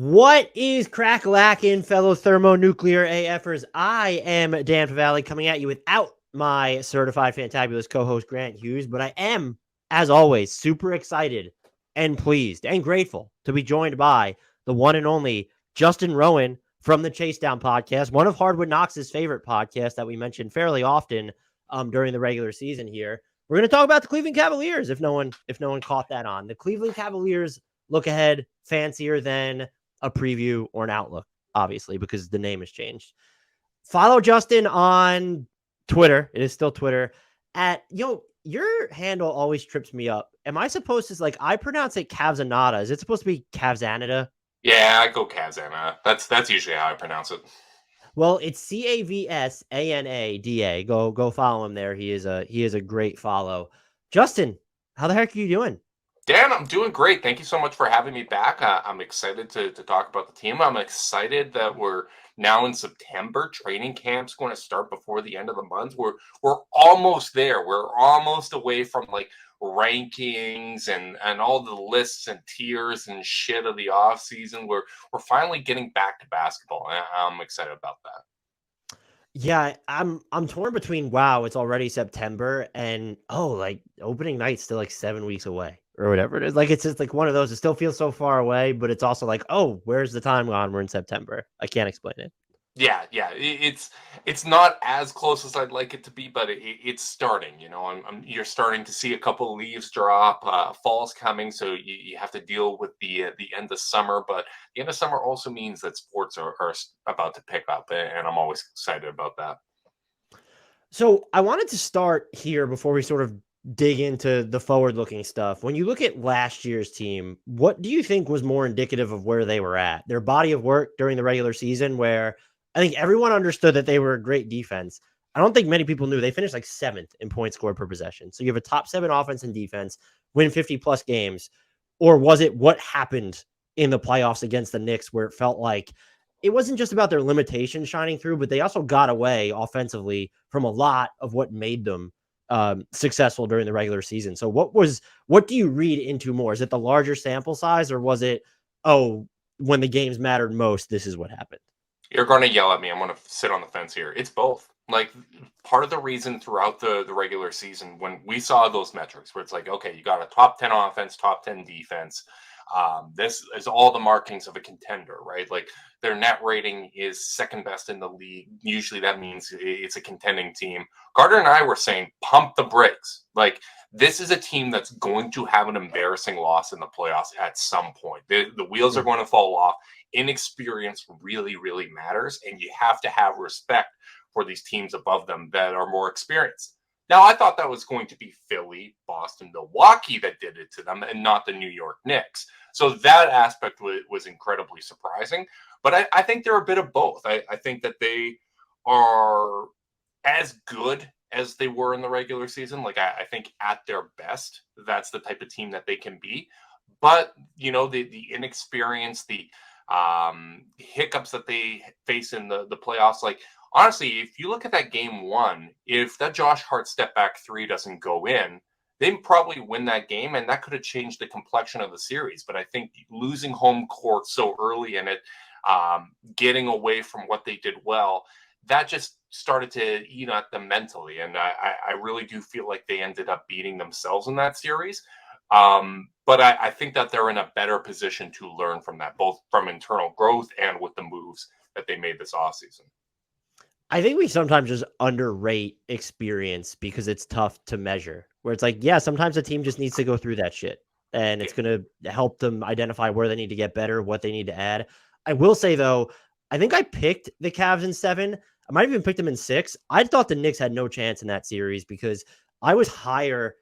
What is crack-lackin', fellow thermonuclear AFers? I am Dan Favale coming at you without my certified fantabulous co-host Grant Hughes, but I am, as always, super excited and pleased and grateful to be joined by the one and only Justin Rowan from the Chase Down podcast, one of HardwoodKnocks' favorite podcasts that we mention fairly often during the regular season here. We're going to talk about the Cleveland Cavaliers if no one caught that on. The Cleveland Cavaliers look ahead fancier than a preview or an outlook, obviously, because the name has changed. Follow Justin on Twitter. It is still Twitter at, your handle always trips me up. Am I supposed to, I pronounce it Cavsanada. Is it supposed to be Cavsanada? Yeah, I go Cavsanada. That's usually how I pronounce it. Well, it's Cavsanada. Go follow him there. He is a great follow. Justin, how the heck are you doing? Dan, I'm doing great. Thank you so much for having me back. I'm excited to talk about the team. I'm excited that we're now in September. Training camp's going to start before the end of the month. We're almost there. We're almost away from rankings and all the lists and tiers and shit of the off season. We're finally getting back to basketball. And I'm excited about that. Yeah, I'm torn between wow, it's already September and opening night's still 7 weeks away or whatever it is. It's just one of those. It still feels so far away, but it's also oh, where's the time gone? We're in September. I can't explain it. Yeah. It's not as close as I'd like it to be, but it's starting. You're starting to see a couple leaves drop. Fall's coming, so you have to deal with the end of summer. But the end of summer also means that sports are about to pick up, and I'm always excited about that. So I wanted to start here before we sort of dig into the forward-looking stuff. When you look at last year's team, what do you think was more indicative of where they were at? Their body of work during the regular season, where I think everyone understood that they were a great defense. I don't think many people knew they finished 7th in points scored per possession. So you have a top 7 offense and defense, win 50-plus games. Or was it what happened in the playoffs against the Knicks where it felt like it wasn't just about their limitations shining through, but they also got away offensively from a lot of what made them successful during the regular season. So what do you read into more? Is it the larger sample size, or was it, when the games mattered most, this is what happened? You're going to yell at me. I'm going to sit on the fence here. It's both. Part of the reason throughout the regular season, when we saw those metrics where it's okay, you got a top 10 offense, top 10 defense. This is all the markings of a contender, right? Their net rating is second best in the league. Usually that means it's a contending team. Carter and I were saying, pump the brakes. This is a team that's going to have an embarrassing loss in the playoffs at some point. The wheels are going to fall off. Inexperience really, really matters. And you have to have respect for these teams above them that are more experienced. Now, I thought that was going to be Philly, Boston, Milwaukee that did it to them and not the New York Knicks. So that aspect was incredibly surprising. But I think they're a bit of both. I think that they are as good as they were in the regular season. I think at their best, that's the type of team that they can be. But, the inexperience, the hiccups that they face in the playoffs, honestly, if you look at that game one, if that Josh Hart step back three doesn't go in, they probably win that game, and that could have changed the complexion of the series. But I think losing home court so early in it, getting away from what they did well, that just started to eat at them mentally. And I really do feel like they ended up beating themselves in that series. But I think that they're in a better position to learn from that, both from internal growth and with the moves that they made this offseason. I think we sometimes just underrate experience because it's tough to measure. Where it's sometimes a team just needs to go through that shit, and it's going to help them identify where they need to get better, what they need to add. I will say, though, I think I picked the Cavs in 7. I might have even picked them in 6. I thought the Knicks had no chance in that series because I was higher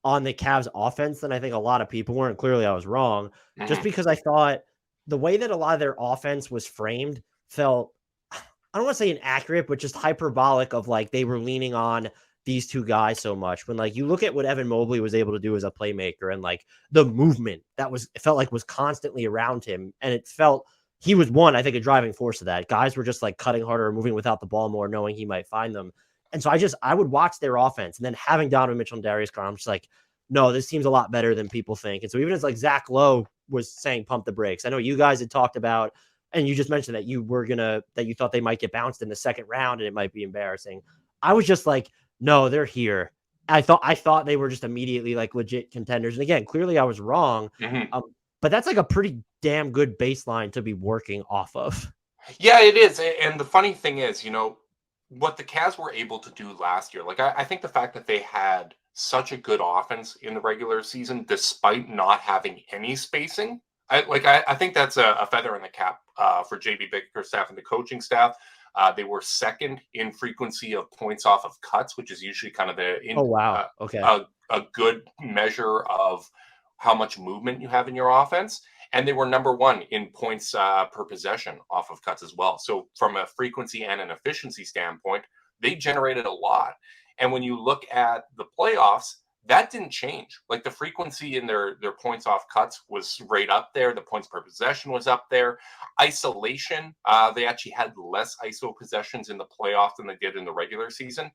on the Cavs offense than I think a lot of people were, and clearly I was wrong, just because I thought the way that a lot of their offense was framed felt, I don't want to say inaccurate, but just hyperbolic of they were leaning on these two guys so much. When you look at what Evan Mobley was able to do as a playmaker and the movement that it felt was constantly around him. And it felt he was I think a driving force of that. Guys were just cutting harder, moving without the ball more, knowing he might find them. And so I would watch their offense, and then having Donovan Mitchell and Darius Garland, I'm just no, this team's a lot better than people think. And so even as Zach Lowe was saying pump the brakes. I know you guys had talked about, and you just mentioned that you thought they might get bounced in the second round and it might be embarrassing. I was just like, no, they're here. I thought they were just immediately like legit contenders. And again, clearly I was wrong. Mm-hmm. But that's like a pretty damn good baseline to be working off of. Yeah, it is. And the funny thing is, what the Cavs were able to do last year, like I think the fact that they had such a good offense in the regular season, despite not having any spacing, I think that's a feather in the cap for JB Bickerstaff and the coaching staff. They were second in frequency of points off of cuts, which is usually kind of Oh, wow. Okay. a good measure of how much movement you have in your offense. And they were number one in points per possession off of cuts as well. So from a frequency and an efficiency standpoint, they generated a lot. And when you look at the playoffs, that didn't change. Like the frequency in their points off cuts was right up there. The points per possession was up there. Isolation, they actually had less ISO possessions in the playoffs than they did in the regular season.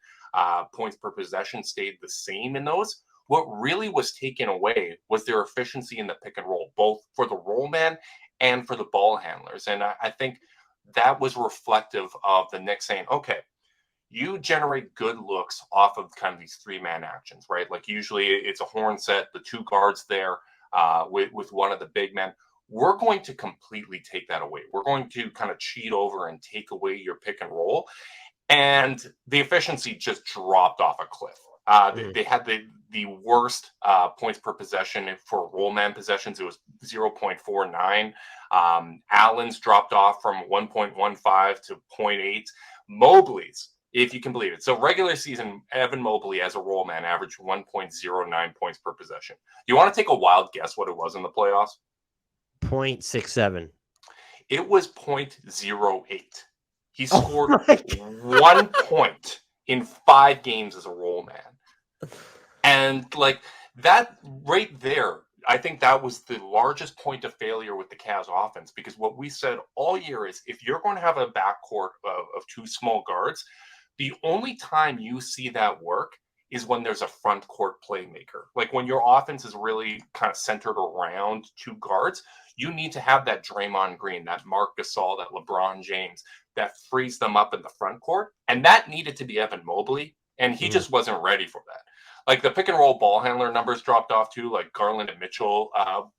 Points per possession stayed the same in those. What really was taken away was their efficiency in the pick and roll, both for the roll man and for the ball handlers. And I think that was reflective of the Knicks saying, okay, you generate good looks off of kind of these three-man actions, right? Like usually it's a horn set, the two guards there with one of the big men. We're going to completely take that away. We're going to kind of cheat over and take away your pick and roll. And the efficiency just dropped off a cliff. They had the worst points per possession for roll man possessions. It was 0.49. Allen's dropped off from 1.15 to 0.8. Mobley's, if you can believe it. So regular season, Evan Mobley as a roll man averaged 1.09 points per possession. You want to take a wild guess what it was in the playoffs? 0.67. It was 0.08. He scored 1 point in 5 games as a roll man. And like that right there, I think that was the largest point of failure with the Cavs offense, because what we said all year is if you're going to have a backcourt of two small guards, the only time you see that work is when there's a front court playmaker. Like when your offense is really kind of centered around two guards, you need to have that Draymond Green, that Marc Gasol, that LeBron James that frees them up in the front court. And that needed to be Evan Mobley. And he just wasn't ready for that. Like the pick and roll ball handler numbers dropped off too. Like Garland and Mitchell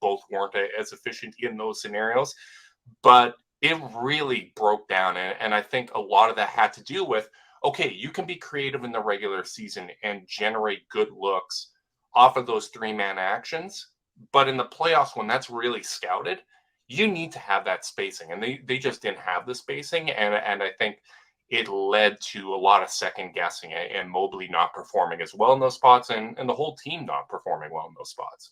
both weren't as efficient in those scenarios. But it really broke down. And I think a lot of that had to do with, okay, you can be creative in the regular season and generate good looks off of those three-man actions. But in the playoffs, when that's really scouted, you need to have that spacing. And they just didn't have the spacing. And I think it led to a lot of second guessing and Mobley not performing as well in those spots and the whole team not performing well in those spots.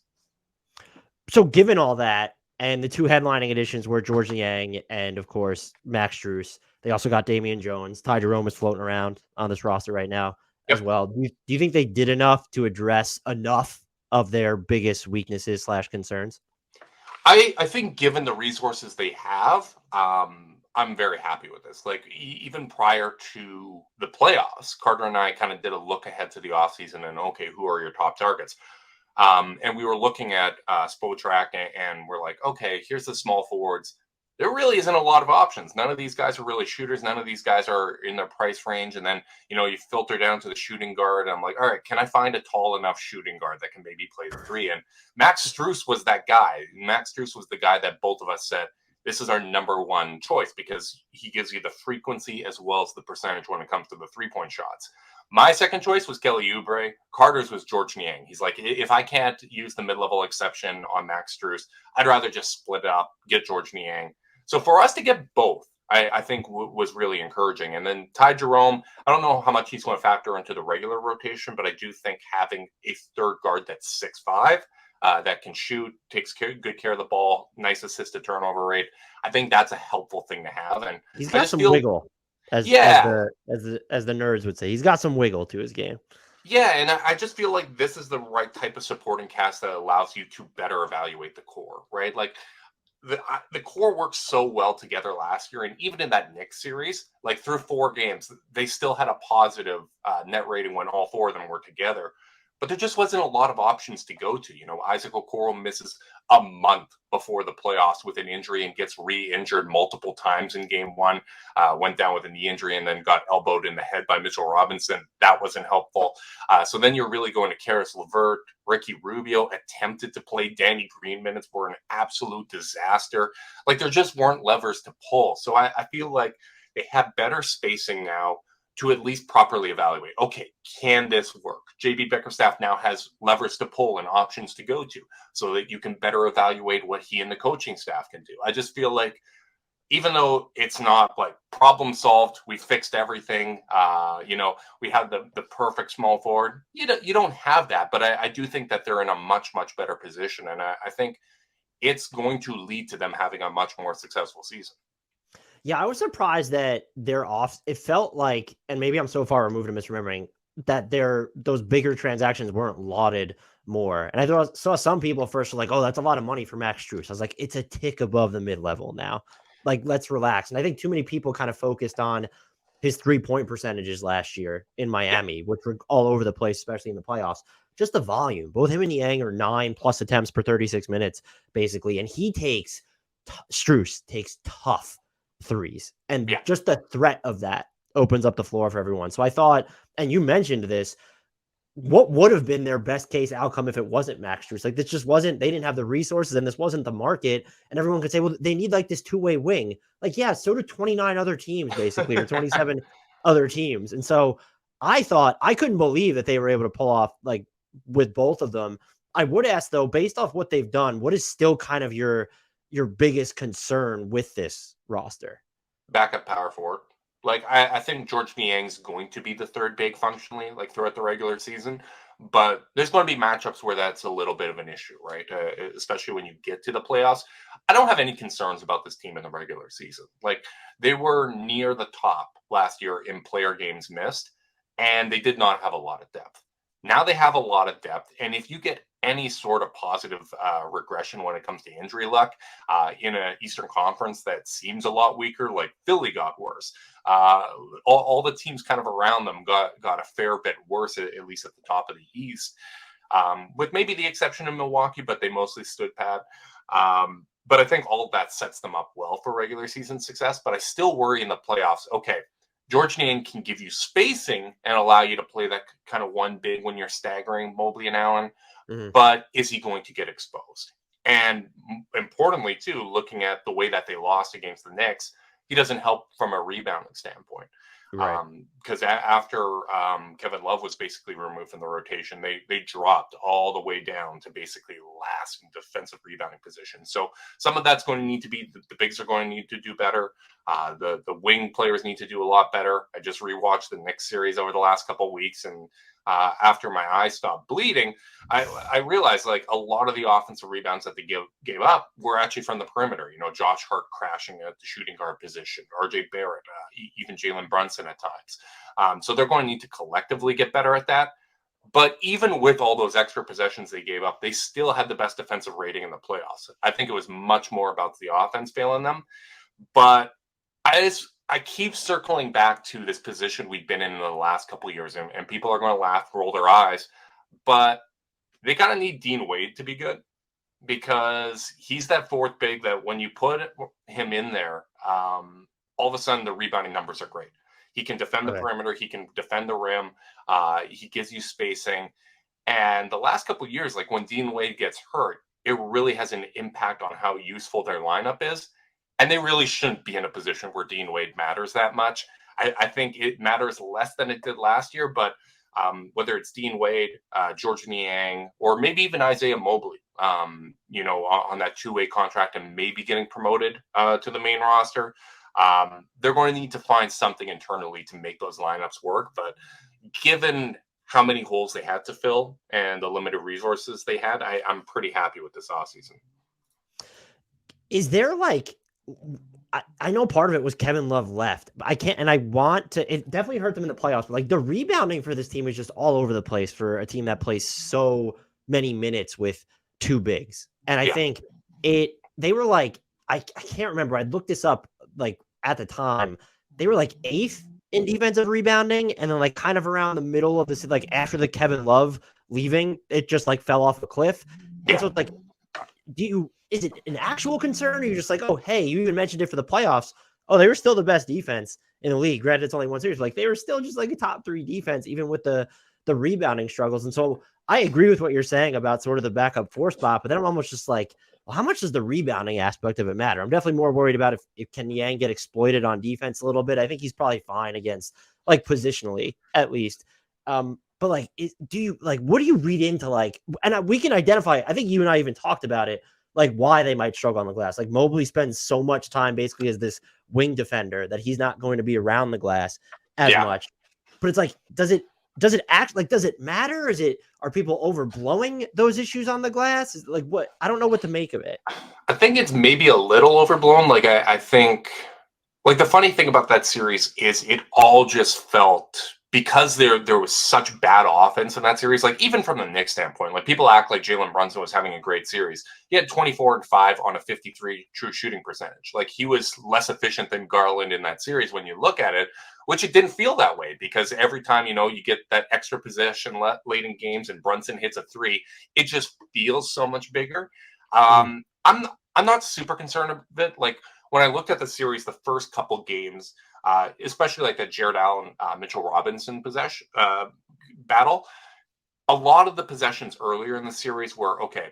So given all that, and the two headlining additions were George Niang and, of course, Max Strus. They also got Damian Jones. Ty Jerome is floating around on this roster right now as well. Do you think they did enough to address enough of their biggest weaknesses / concerns? I think given the resources they have, I'm very happy with this. Like even prior to the playoffs, Carter and I kind of did a look ahead to the offseason and, okay, who are your top targets? And we were looking at Spotrac and we're like, okay, here's the small forwards. There really isn't a lot of options. None of these guys are really shooters. None of these guys are in their price range. And then, you filter down to the shooting guard. And I'm like, all right, can I find a tall enough shooting guard that can maybe play the three? And Max Strus was that guy. Max Strus was the guy that both of us said, this is our number one choice because he gives you the frequency as well as the percentage when it comes to the three-point shots. My second choice was Kelly Oubre. Carter's was George Niang. He's like, if I can't use the mid-level exception on Max Strus, I'd rather just split it up, get George Niang. So for us to get both, I think was really encouraging. And then Ty Jerome, I don't know how much he's going to factor into the regular rotation, but I do think having a third guard that's 6'5", that can shoot, takes good care of the ball, nice assist to turnover rate. I think that's a helpful thing to have. And he's got some wiggle, as the nerds would say. He's got some wiggle to his game. Yeah, and I just feel like this is the right type of supporting cast that allows you to better evaluate the core, right? Like the core worked so well together last year, and even in that Knicks series, like through 4 games, they still had a positive net rating when all 4 of them were together. but there just wasn't a lot of options to go to. Isaac Okoro misses a month before the playoffs with an injury and gets re-injured multiple times in game one. Went down with a knee injury and then got elbowed in the head by Mitchell Robinson. That wasn't helpful. So then you're really going to Caris LeVert. Ricky Rubio attempted to play. Danny Green minutes were an absolute disaster. Like, there just weren't levers to pull. So I feel like they have better spacing now to at least properly evaluate, okay, can this work? JB Bickerstaff now has levers to pull and options to go to so that you can better evaluate what he and the coaching staff can do. I just feel like even though it's not like problem solved, we fixed everything, we have the perfect small forward, you don't have that. But I do think that they're in a much, much better position. And I think it's going to lead to them having a much more successful season. Yeah, I was surprised that they're off. It felt like, and maybe I'm so far removed and misremembering, that those bigger transactions weren't lauded more. And I saw some people first were like, oh, that's a lot of money for Max Strus. I was like, it's a tick above the mid-level now. Like, let's relax. And I think too many people kind of focused on his 3-point percentages last year in Miami, which were all over the place, especially in the playoffs. Just the volume. Both him and Niang are 9+ attempts per 36 minutes, basically. And Strus takes tough threes, and just the threat of that opens up the floor for everyone. So I thought, and you mentioned this, what would have been their best case outcome if it wasn't Max Strus? Like, this just wasn't, they didn't have the resources and this wasn't the market. And everyone could say, well, they need like this two-way wing. Like, yeah, so do 29 other teams basically, or 27 other teams. And so I thought, I couldn't believe that they were able to pull off like with both of them. I would ask though, based off what they've done, what is still kind of your biggest concern with this roster? Backup power forward. Like, I think George Niang's going to be the third big functionally, like throughout the regular season, but there's going to be matchups where that's a little bit of an issue, right? Especially when you get to the playoffs. I don't have any concerns about this team in the regular season. Like, they were near the top last year in player games missed, and they did not have a lot of depth. Now they have a lot of depth, and if you get any sort of positive regression when it comes to injury luck in an Eastern Conference that seems a lot weaker, like Philly got worse. All the teams kind of around them got a fair bit worse, at least at the top of the East, with maybe the exception of Milwaukee, but they mostly stood pat. But I think all of that sets them up well for regular season success. But I still worry in the playoffs, okay, George Niang can give you spacing and allow you to play that kind of one big when you're staggering Mobley and Allen. Mm-hmm. But is he going to get exposed? And importantly, too, looking at the way that they lost against the Knicks, he doesn't help from a rebounding standpoint. Right. Because after Kevin Love was basically removed from the rotation, they dropped all the way down to basically last in defensive rebounding position. So some of that's going to need to be, the bigs are going to need to do better. The wing players need to do a lot better. I just rewatched the Knicks series over the last couple of weeks, and after my eyes stopped bleeding, I realized like a lot of the offensive rebounds that they gave up were actually from the perimeter. Josh Hart crashing at the shooting guard position, RJ Barrett, even Jalen Brunson at times. So they're going to need to collectively get better at that. But even with all those extra possessions they gave up, they still had the best defensive rating in the playoffs. I think it was much more about the offense failing them. But I keep circling back to this position we've been in the last couple of years, and people are going to laugh, roll their eyes, but they kind of need Dean Wade to be good, because he's that fourth big that when you put him in there, all of a sudden the rebounding numbers are great. He can defend the perimeter. He can defend the rim. He gives you spacing. And the last couple of years, like when Dean Wade gets hurt, it really has an impact on how useful their lineup is. And they really shouldn't be in a position where Dean Wade matters that much. I think it matters less than it did last year, but whether it's Dean Wade, George Niang, or maybe even Isaiah Mobley, on that two-way contract and maybe getting promoted to the main roster, they're going to need to find something internally to make those lineups work. But given how many holes they had to fill and the limited resources they had, I'm pretty happy with this offseason. Is there like, I know part of it was Kevin Love left, but it definitely hurt them in the playoffs, but like the rebounding for this team is just all over the place for a team that plays so many minutes with two bigs. And I think they were like, I can't remember. I looked this up like at the time. They were like 8th in defensive rebounding, and then like kind of around the middle of this, like after the Kevin Love leaving, it just like fell off a cliff. Yeah. And so it's like, is it an actual concern? Or you're just like, oh, hey, you even mentioned it for the playoffs. Oh, they were still the best defense in the league. Granted, it's only one series. Like they were still just like a top 3 defense, even with the rebounding struggles. And so I agree with what you're saying about sort of the backup 4 spot, but then I'm almost just like, well, how much does the rebounding aspect of it matter? I'm definitely more worried about if Ken Yang get exploited on defense a little bit. I think he's probably fine against, like, positionally at least. But like, do you like, what do you read into, like, and we can identify, I think you and I even talked about it, like why they might struggle on the glass. Like Mobley spends so much time basically as this wing defender that he's not going to be around the glass as much. But it's like, does it act like, does it matter? Are people overblowing those issues on the glass? Like what? I don't know what to make of it. I think it's maybe a little overblown. Like I think, like the funny thing about that series is it all just felt, because there was such bad offense in that series, like even from the Knicks standpoint, like people act like Jalen Brunson was having a great series. He had 24 and 5 on a 53 true shooting percentage. Like he was less efficient than Garland in that series when you look at it, which it didn't feel that way because every time, you get that extra possession late in games and Brunson hits a 3, it just feels so much bigger. I'm not super concerned with it. Like when I looked at the series, the first couple games, especially like the Jared Allen, Mitchell Robinson possession battle, a lot of the possessions earlier in the series were okay.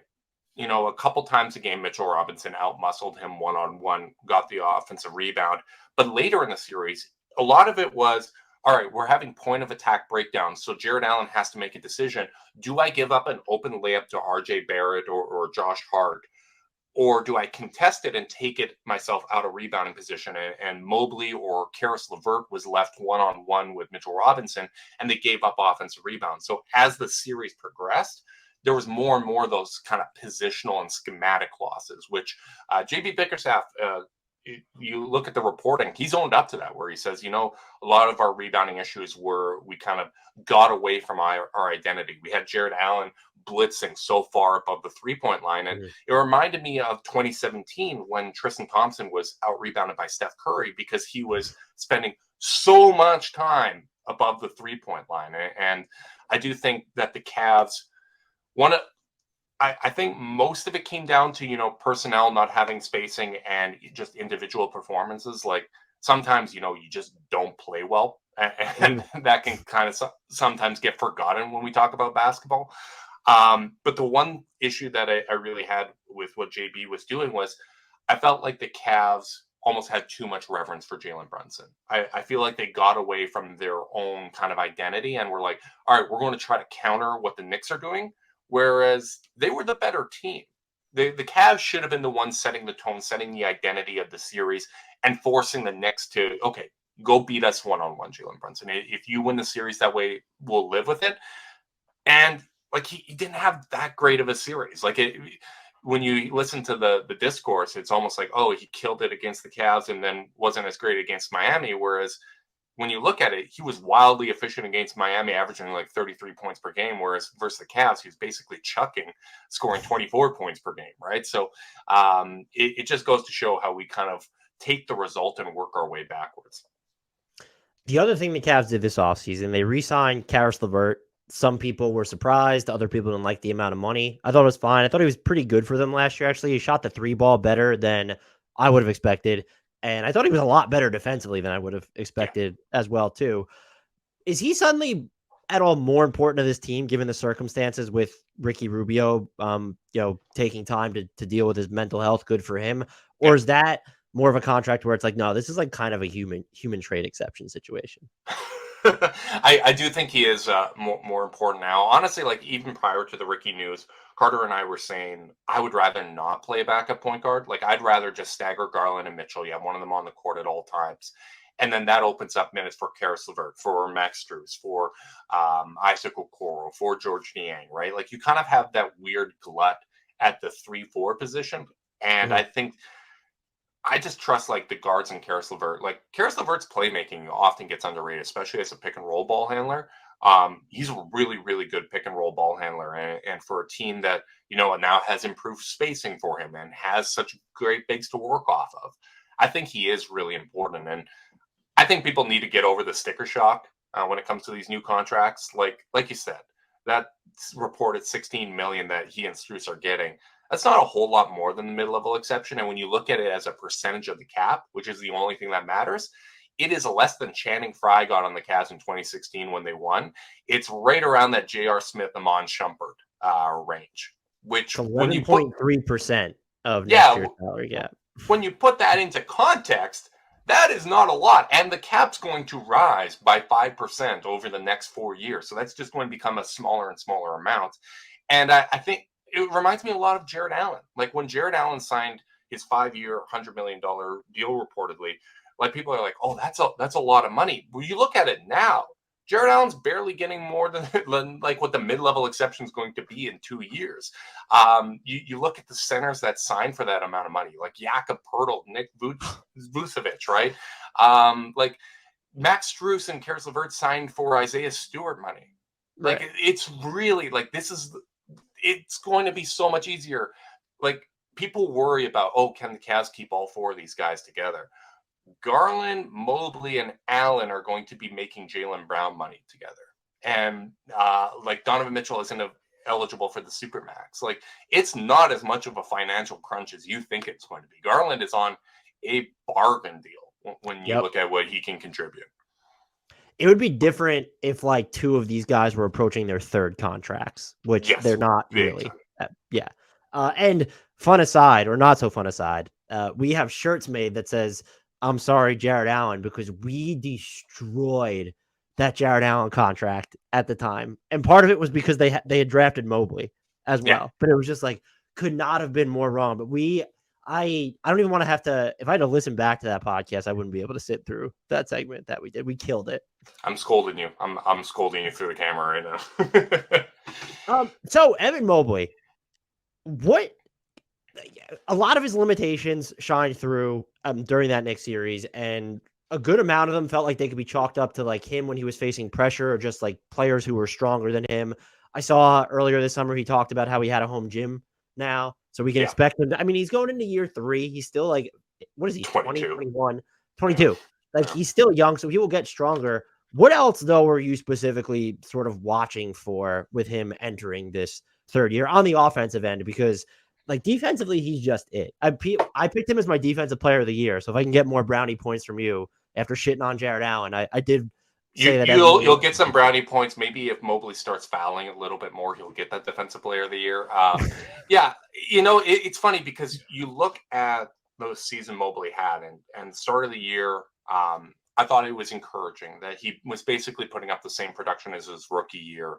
A couple times a game, Mitchell Robinson outmuscled him one-on-one, got the offensive rebound. But later in the series, a lot of it was, all right, we're having point of attack breakdowns. So Jared Allen has to make a decision. Do I give up an open layup to RJ Barrett or Josh Hart? Or do I contest it and take it myself out of rebounding position? And Mobley or Caris LeVert was left one-on-one with Mitchell Robinson, and they gave up offensive rebounds. So as the series progressed, there was more and more of those kind of positional and schematic losses, which JB Bickerstaff, you look at the reporting, he's owned up to that, where he says, a lot of our rebounding issues were we kind of got away from our identity. We had Jared Allen blitzing so far above the 3-point line. And it reminded me of 2017 when Tristan Thompson was out rebounded by Steph Curry because he was spending so much time above the 3-point line. And I do think that the Cavs I think most of it came down to, personnel not having spacing and just individual performances. Like sometimes, you just don't play well. And that can kind of sometimes get forgotten when we talk about basketball. But the one issue that I really had with what JB was doing was I felt like the Cavs almost had too much reverence for Jalen Brunson. I feel like they got away from their own kind of identity and were like, all right, we're going to try to counter what the Knicks are doing. Whereas they were the better team. The Cavs should have been the ones setting the tone, setting the identity of the series, and forcing the Knicks to, okay, go beat us one-on-one, Jalen Brunson. If you win the series that way, we'll live with it. And like he didn't have that great of a series. Like when you listen to the discourse, it's almost like, oh, he killed it against the Cavs and then wasn't as great against Miami. Whereas when you look at it, he was wildly efficient against Miami, averaging like 33 points per game, whereas versus the Cavs, he was basically chucking, scoring 24 points per game, right? So it just goes to show how we kind of take the result and work our way backwards. The other thing the Cavs did this offseason, they re-signed Caris LeVert. Some people were surprised. Other people didn't like the amount of money. I thought it was fine. I thought he was pretty good for them last year, actually. He shot the 3-ball better than I would have expected. And I thought he was a lot better defensively than I would have expected as well, too. Is he suddenly at all more important to this team, given the circumstances with Ricky Rubio, taking time to deal with his mental health, good for him? Or is that more of a contract where it's like, no, this is like kind of a human trade exception situation? I do think he is more important now. Honestly, like even prior to the Ricky news, Carter and I were saying I would rather not play a backup point guard. Like I'd rather just stagger Garland and Mitchell. You have one of them on the court at all times. And then that opens up minutes for Caris LeVert, for Max Strus, for Isaac Okoro, for George Niang, right? Like you kind of have that weird glut at the 3-4 position. And I think I just trust like the guards and Caris LeVert. Like Caris LeVert's playmaking often gets underrated, especially as a pick and roll ball handler. He's a really, really good pick and roll ball handler. And for a team that, now has improved spacing for him and has such great bigs to work off of, I think he is really important. And I think people need to get over the sticker shock when it comes to these new contracts. Like you said, that reported $16 million that he and Strus are getting, that's not a whole lot more than the mid-level exception. And when you look at it as a percentage of the cap, which is the only thing that matters, it is less than Channing Frye got on the Cavs in 2016 when they won. It's right around that J.R. Smith, Amon Shumpert range, which It's when you put 11.3% of next year's salary cap. When you put that into context, that is not a lot. And the cap's going to rise by 5% over the next 4 years. So that's just going to become a smaller and smaller amount. And I think it reminds me a lot of Jared Allen. Like when Jared Allen signed his 5-year, $100 million deal reportedly, like people are like, oh, that's a lot of money. Well, you look at it now, Jared Allen's barely getting more than like what the mid-level exception is going to be in 2 years. You look at the centers that signed for that amount of money, like Jakob Poeltl, Nick Vucevic, right? Like Max Strus and Caris LeVert signed for Isaiah Stewart money. Like Right. it's really like it's going to be so much easier. Like people worry about, oh, can the Cavs keep all 4 of these guys together? Garland, Mobley, and Allen are going to be making Jaylen Brown money together. And like Donovan Mitchell isn't eligible for the Supermax. Like it's not as much of a financial crunch as you think it's going to be. Garland is on a bargain deal when you look at what he can contribute. It would be different if like 2 of these guys were approaching their 3rd contracts, which they're not really. And fun aside, or not so fun aside, we have shirts made that says, I'm sorry, Jared Allen, because we destroyed that Jared Allen contract at the time. And part of it was because they had drafted Mobley as well. Yeah. But it was just like, could not have been more wrong. But I don't even want to have to, if I had to listen back to that podcast, I wouldn't be able to sit through that segment that we did. We killed it. I'm scolding you. I'm scolding you through the camera right now. So Evan Mobley, a lot of his limitations shined through during that Knicks series, and a good amount of them felt like they could be chalked up to like him when he was facing pressure or just like players who were stronger than him. I saw earlier this summer he talked about how he had a home gym now, so we can expect him to, I mean, he's going into year 3. He's still like, what is he, 20, 21, 22? Like he's still young, so he will get stronger. What else, though, are you specifically sort of watching for with him entering this 3rd year on the offensive end? Because like defensively, he's just it. I picked him as my defensive player of the year. So if I can get more brownie points from you after shitting on Jared Allen, I did say that you'll get some brownie points. Maybe if Mobley starts fouling a little bit more, he'll get that defensive player of the year. Yeah, it's funny because you look at the season Mobley had and start of the year. I thought it was encouraging that he was basically putting up the same production as his rookie year.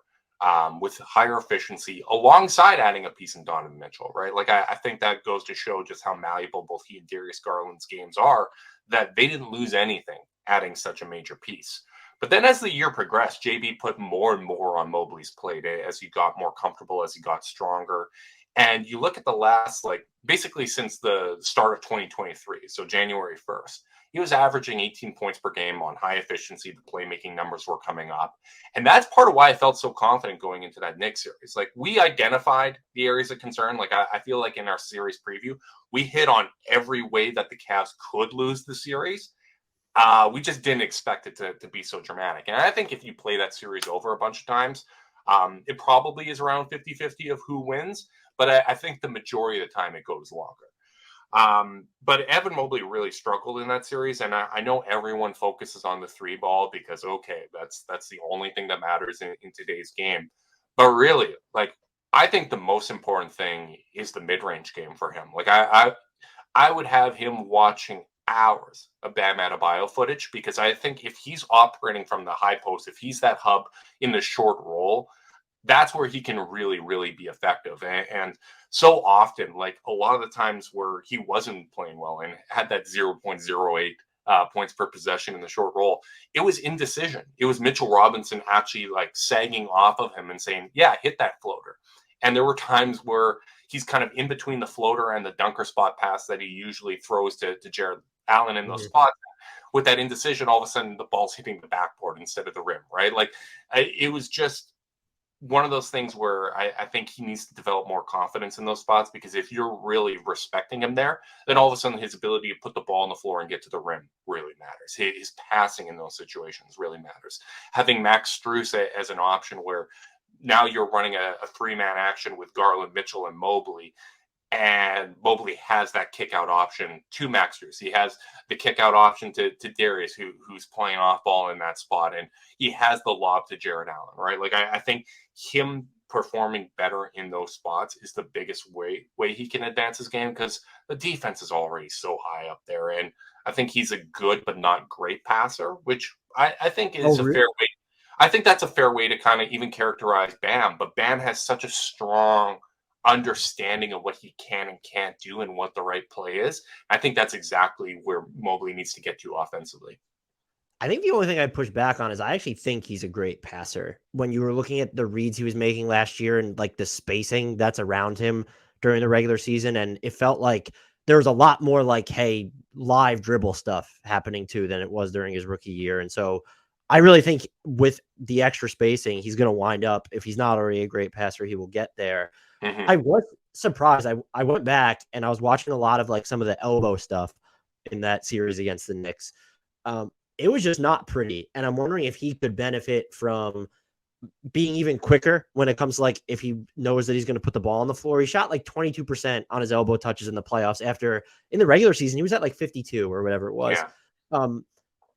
With higher efficiency alongside adding a piece in Donovan Mitchell, right? Like I think that goes to show just how malleable both he and Darius Garland's games are, that they didn't lose anything adding such a major piece. But then as the year progressed, JB put more and more on Mobley's plate as he got more comfortable, as he got stronger. And you look at the last, like basically since the start of 2023, so January 1st, he was averaging 18 points per game on high efficiency. The playmaking numbers were coming up. And that's part of why I felt so confident going into that Knicks series. Like we identified the areas of concern. Like I feel like in our series preview, we hit on every way that the Cavs could lose the series. We just didn't expect it to be so dramatic. And I think if you play that series over a bunch of times, it probably is around 50-50 of who wins. But I think the majority of the time it goes longer. But Evan Mobley really struggled in that series, and I know everyone focuses on the 3 ball because that's the only thing that matters in today's game. But really, like I think the most important thing is the mid-range game for him. Like I would have him watching hours of Bam Adebayo footage because I think if he's operating from the high post, if he's that hub in the short roll, that's where he can really, really be effective. And so often, like a lot of the times where he wasn't playing well and had that 0.08 points per possession in the short roll, it was indecision. It was Mitchell Robinson actually like sagging off of him and saying, yeah, hit that floater. And there were times where he's kind of in between the floater and the dunker spot pass that he usually throws to Jared Allen in those spots. With that indecision, all of a sudden the ball's hitting the backboard instead of the rim, right? Like it was just one of those things where I think he needs to develop more confidence in those spots, because if you're really respecting him there, then all of a sudden his ability to put the ball on the floor and get to the rim really matters. His passing in those situations really matters. Having Max Strus as an option where now you're running a 3-man action with Garland, Mitchell, and Mobley. And Mobley has that kick out option to Max Strus. He has the kick out option to Darius, who's playing off ball in that spot. And he has the lob to Jared Allen, right? Like, I think him performing better in those spots is the biggest way he can advance his game, because the defense is already so high up there. And I think he's a good but not great passer, which I think is a fair way. I think that's a fair way to kind of even characterize Bam. But Bam has such a strong understanding of what he can and can't do and what the right play is. I think that's exactly where Mobley needs to get to offensively. I think the only thing I'd push back on is I actually think he's a great passer. When you were looking at the reads he was making last year and like the spacing that's around him during the regular season, and it felt like there was a lot more like, hey, live dribble stuff happening too than it was during his rookie year. And so I really think with the extra spacing, he's going to wind up, if he's not already a great passer, he will get there. Mm-hmm. I was surprised. I went back and I was watching a lot of like some of the elbow stuff in that series against the Knicks. It was just not pretty. And I'm wondering if he could benefit from being even quicker when it comes to like, if he knows that he's going to put the ball on the floor. He shot like 22% on his elbow touches in the playoffs, after in the regular season, he was at like 52 or whatever it was. Yeah.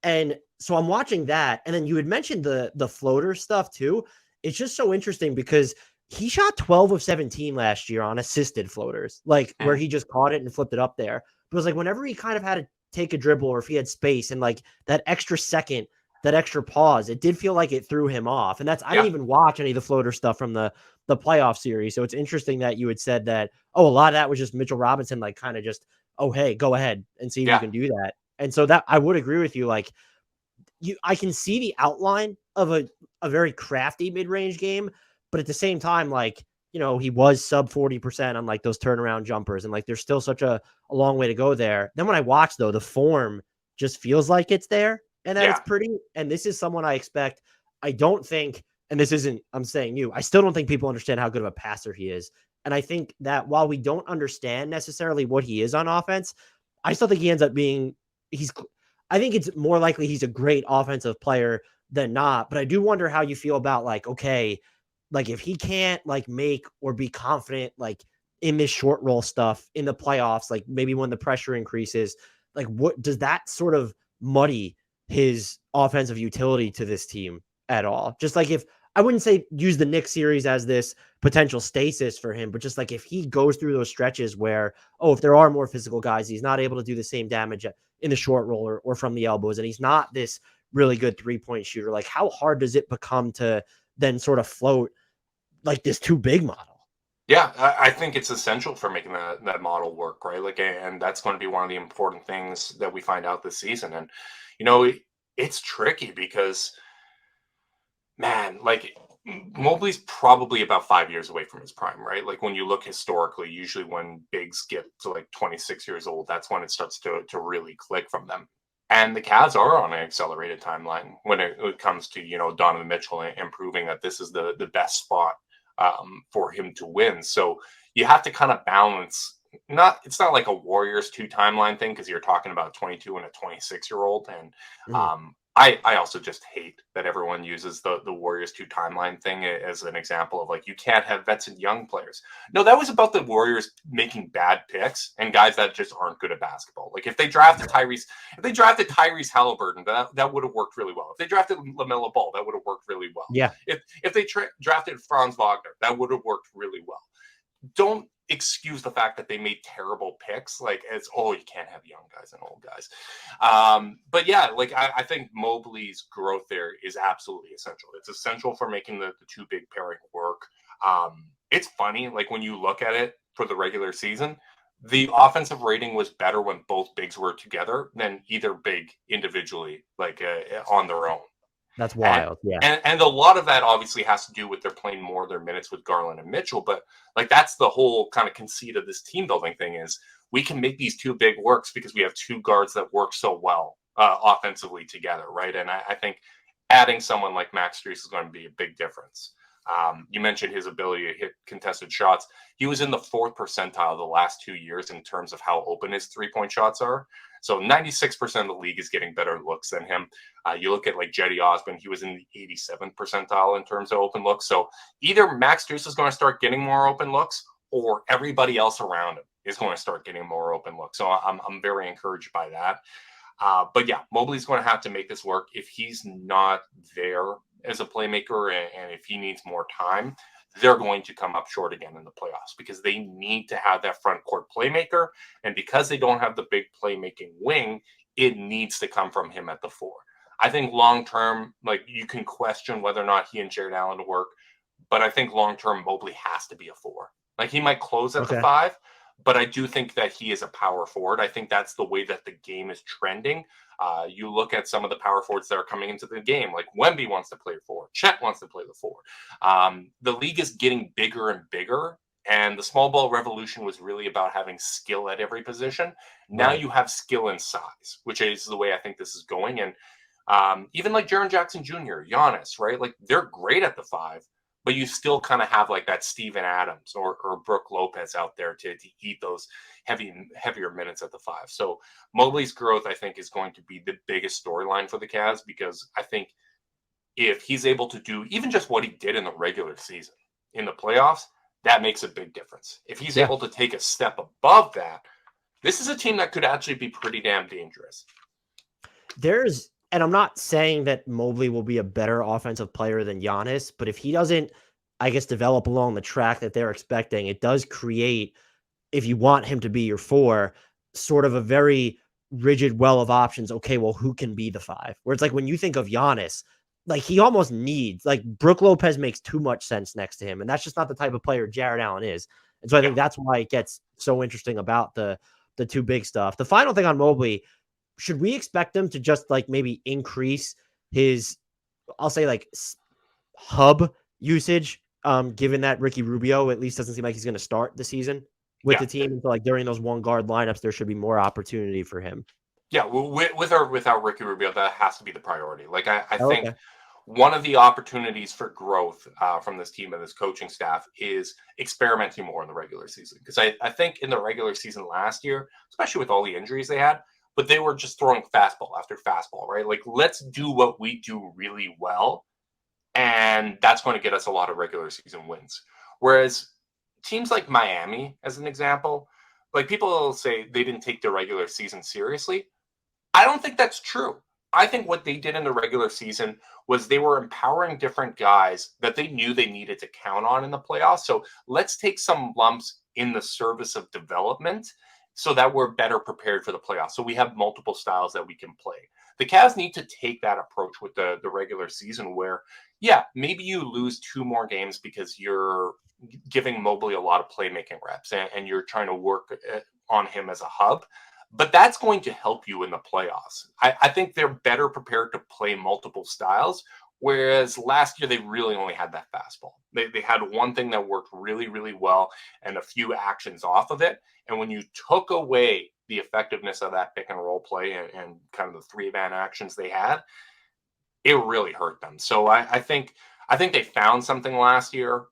And so I'm watching that. And then you had mentioned the floater stuff too. It's just so interesting because he shot 12 of 17 last year on assisted floaters, like where he just caught it and flipped it up there. But it was like whenever he kind of had to take a dribble, or if he had space and like that extra second, that extra pause, it did feel like it threw him off. And I didn't even watch any of the floater stuff from the playoff series. So it's interesting that you had said that, oh, a lot of that was just Mitchell Robinson, like kind of just, oh, hey, go ahead and see if you can do that. And so that I would agree with you. Like I can see the outline of a very crafty mid-range game, but at the same time, like, you know, he was sub 40% on like those turnaround jumpers. And like, there's still such a long way to go there. Then when I watch though, the form just feels like it's there and that it's pretty. And this is someone I expect. I don't think, and this isn't, I'm saying you, I still don't think people understand how good of a passer he is. And I think that while we don't understand necessarily what he is on offense, I still think he ends up being, I think it's more likely he's a great offensive player than not. But I do wonder how you feel about like, okay, like if he can't like make or be confident, like in this short roll stuff in the playoffs, like maybe when the pressure increases, like what does that sort of muddy his offensive utility to this team at all? Just like, if I wouldn't say use the Knicks series as this potential stasis for him, but just like if he goes through those stretches where, oh, if there are more physical guys, he's not able to do the same damage in the short roller or from the elbows, and he's not this really good 3-point shooter, like how hard does it become to then sort of float like this too big model? Yeah, I think it's essential for making that model work, right? Like, and that's going to be one of the important things that we find out this season. And, you know, it's tricky because, man, like Mobley's probably about 5 years away from his prime, right? Like when you look historically, usually when bigs get to like 26 years old, that's when it starts to really click from them. And the Cavs are on an accelerated timeline when it comes to, you know, Donovan Mitchell and proving that this is the best spot for him to win. So you have to kind of balance. It's not like a Warriors 2 timeline thing, because you're talking about a 22 and a 26-year-old. And I also just hate that everyone uses the Warriors 2 timeline thing as an example of like, you can't have vets and young players. No, that was about the Warriors making bad picks and guys that just aren't good at basketball. Like if they drafted Tyrese Halliburton, that would have worked really well. If they drafted LaMelo Ball, that would have worked really well. Yeah. If they drafted Franz Wagner, that would have worked really well. Don't excuse the fact that they made terrible picks, like as, oh, you can't have young guys and old guys. But yeah, like I think Mobley's growth there is absolutely essential. It's essential for making the 2 big pairing work. It's funny, like when you look at it for the regular season, the offensive rating was better when both bigs were together than either big individually, like on their own. That's wild. And a lot of that obviously has to do with they're playing more of their minutes with Garland and Mitchell. But like that's the whole kind of conceit of this team building thing, is we can make these 2 big works because we have 2 guards that work so well offensively together, right? And I think adding someone like Max Strus is going to be a big difference. You mentioned his ability to hit contested shots. He was in the 4th percentile the last 2 years in terms of how open his 3-point shots are. So 96% of the league is getting better looks than him. You look at like Jetty Osman, he was in the 87th percentile in terms of open looks. So either Max Strus is going to start getting more open looks, or everybody else around him is going to start getting more open looks. So I'm very encouraged by that. But yeah, Mobley's going to have to make this work. If he's not there as a playmaker and if he needs more time, they're going to come up short again in the playoffs because they need to have that front court playmaker. And because they don't have the big playmaking wing, it needs to come from him at the 4. I think long-term, like you can question whether or not he and Jared Allen work, but I think long-term Mobley has to be a 4. Like he might close at the 5, but I do think that he is a power forward. I think that's the way that the game is trending. You look at some of the power forwards that are coming into the game, like Wemby wants to play 4. Chet wants to play the 4. The league is getting bigger and bigger, and the small ball revolution was really about having skill at every position. Now you have skill and size, which is the way I think this is going. And even like Jaren Jackson Jr., Giannis, right? Like they're great at the 5. But you still kind of have like that Steven Adams or Brook Lopez out there to eat those heavier minutes at the 5. So Mobley's growth, I think, is going to be the biggest storyline for the Cavs because I think if he's able to do even just what he did in the regular season, in the playoffs, that makes a big difference. If he's able to take a step above that, this is a team that could actually be pretty damn dangerous. And I'm not saying that Mobley will be a better offensive player than Giannis, but if he doesn't, I guess, develop along the track that they're expecting, it does create, if you want him to be your 4, sort of a very rigid well of options. Okay, well, who can be the 5? Where it's like when you think of Giannis, like he almost needs, like Brook Lopez makes too much sense next to him. And that's just not the type of player Jared Allen is. And so I think that's why it gets so interesting about the two big stuff. The final thing on Mobley, should we expect him to just like maybe increase his, I'll say like hub usage, given that Ricky Rubio at least doesn't seem like he's going to start the season with the team? And so like during those 1 guard lineups, there should be more opportunity for him. Yeah, well, with or without Ricky Rubio, that has to be the priority. Like I think Okay. one of the opportunities for growth from this team and this coaching staff is experimenting more in the regular season. Because I think in the regular season last year, especially with all the injuries they had, but they were just throwing fastball after fastball, right? Like, let's do what we do really well, and that's going to get us a lot of regular season wins. Whereas teams like Miami, as an example, like people say they didn't take the regular season seriously. I don't think that's true. I think what they did in the regular season was they were empowering different guys that they knew they needed to count on in the playoffs. So let's take some lumps in the service of development so that we're better prepared for the playoffs. So we have multiple styles that we can play. The Cavs need to take that approach with the regular season where, yeah, maybe you lose 2 more games because you're giving Mobley a lot of playmaking reps and you're trying to work on him as a hub. But that's going to help you in the playoffs. I think they're better prepared to play multiple styles, whereas last year they really only had that fastball. They had one thing that worked really, really well and a few actions off of it. And when you took away the effectiveness of that pick and roll play and kind of the 3-man actions they had, it really hurt them. So I think they found something last year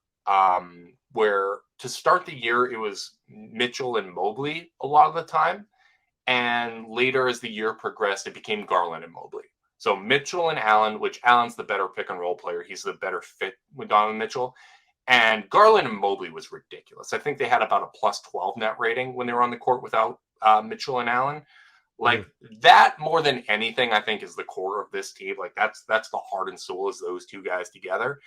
where to start the year it was Mitchell and Mobley a lot of the time. And later, as the year progressed, it became Garland and Mobley. So Mitchell and Allen, which Allen's the better pick and roll player. He's the better fit with Donovan Mitchell. And Garland and Mobley was ridiculous. I think they had about a +12 net rating when they were on the court without Mitchell and Allen. Like that, more than anything, I think is the core of this team. Like that's the heart and soul is those 2 guys together.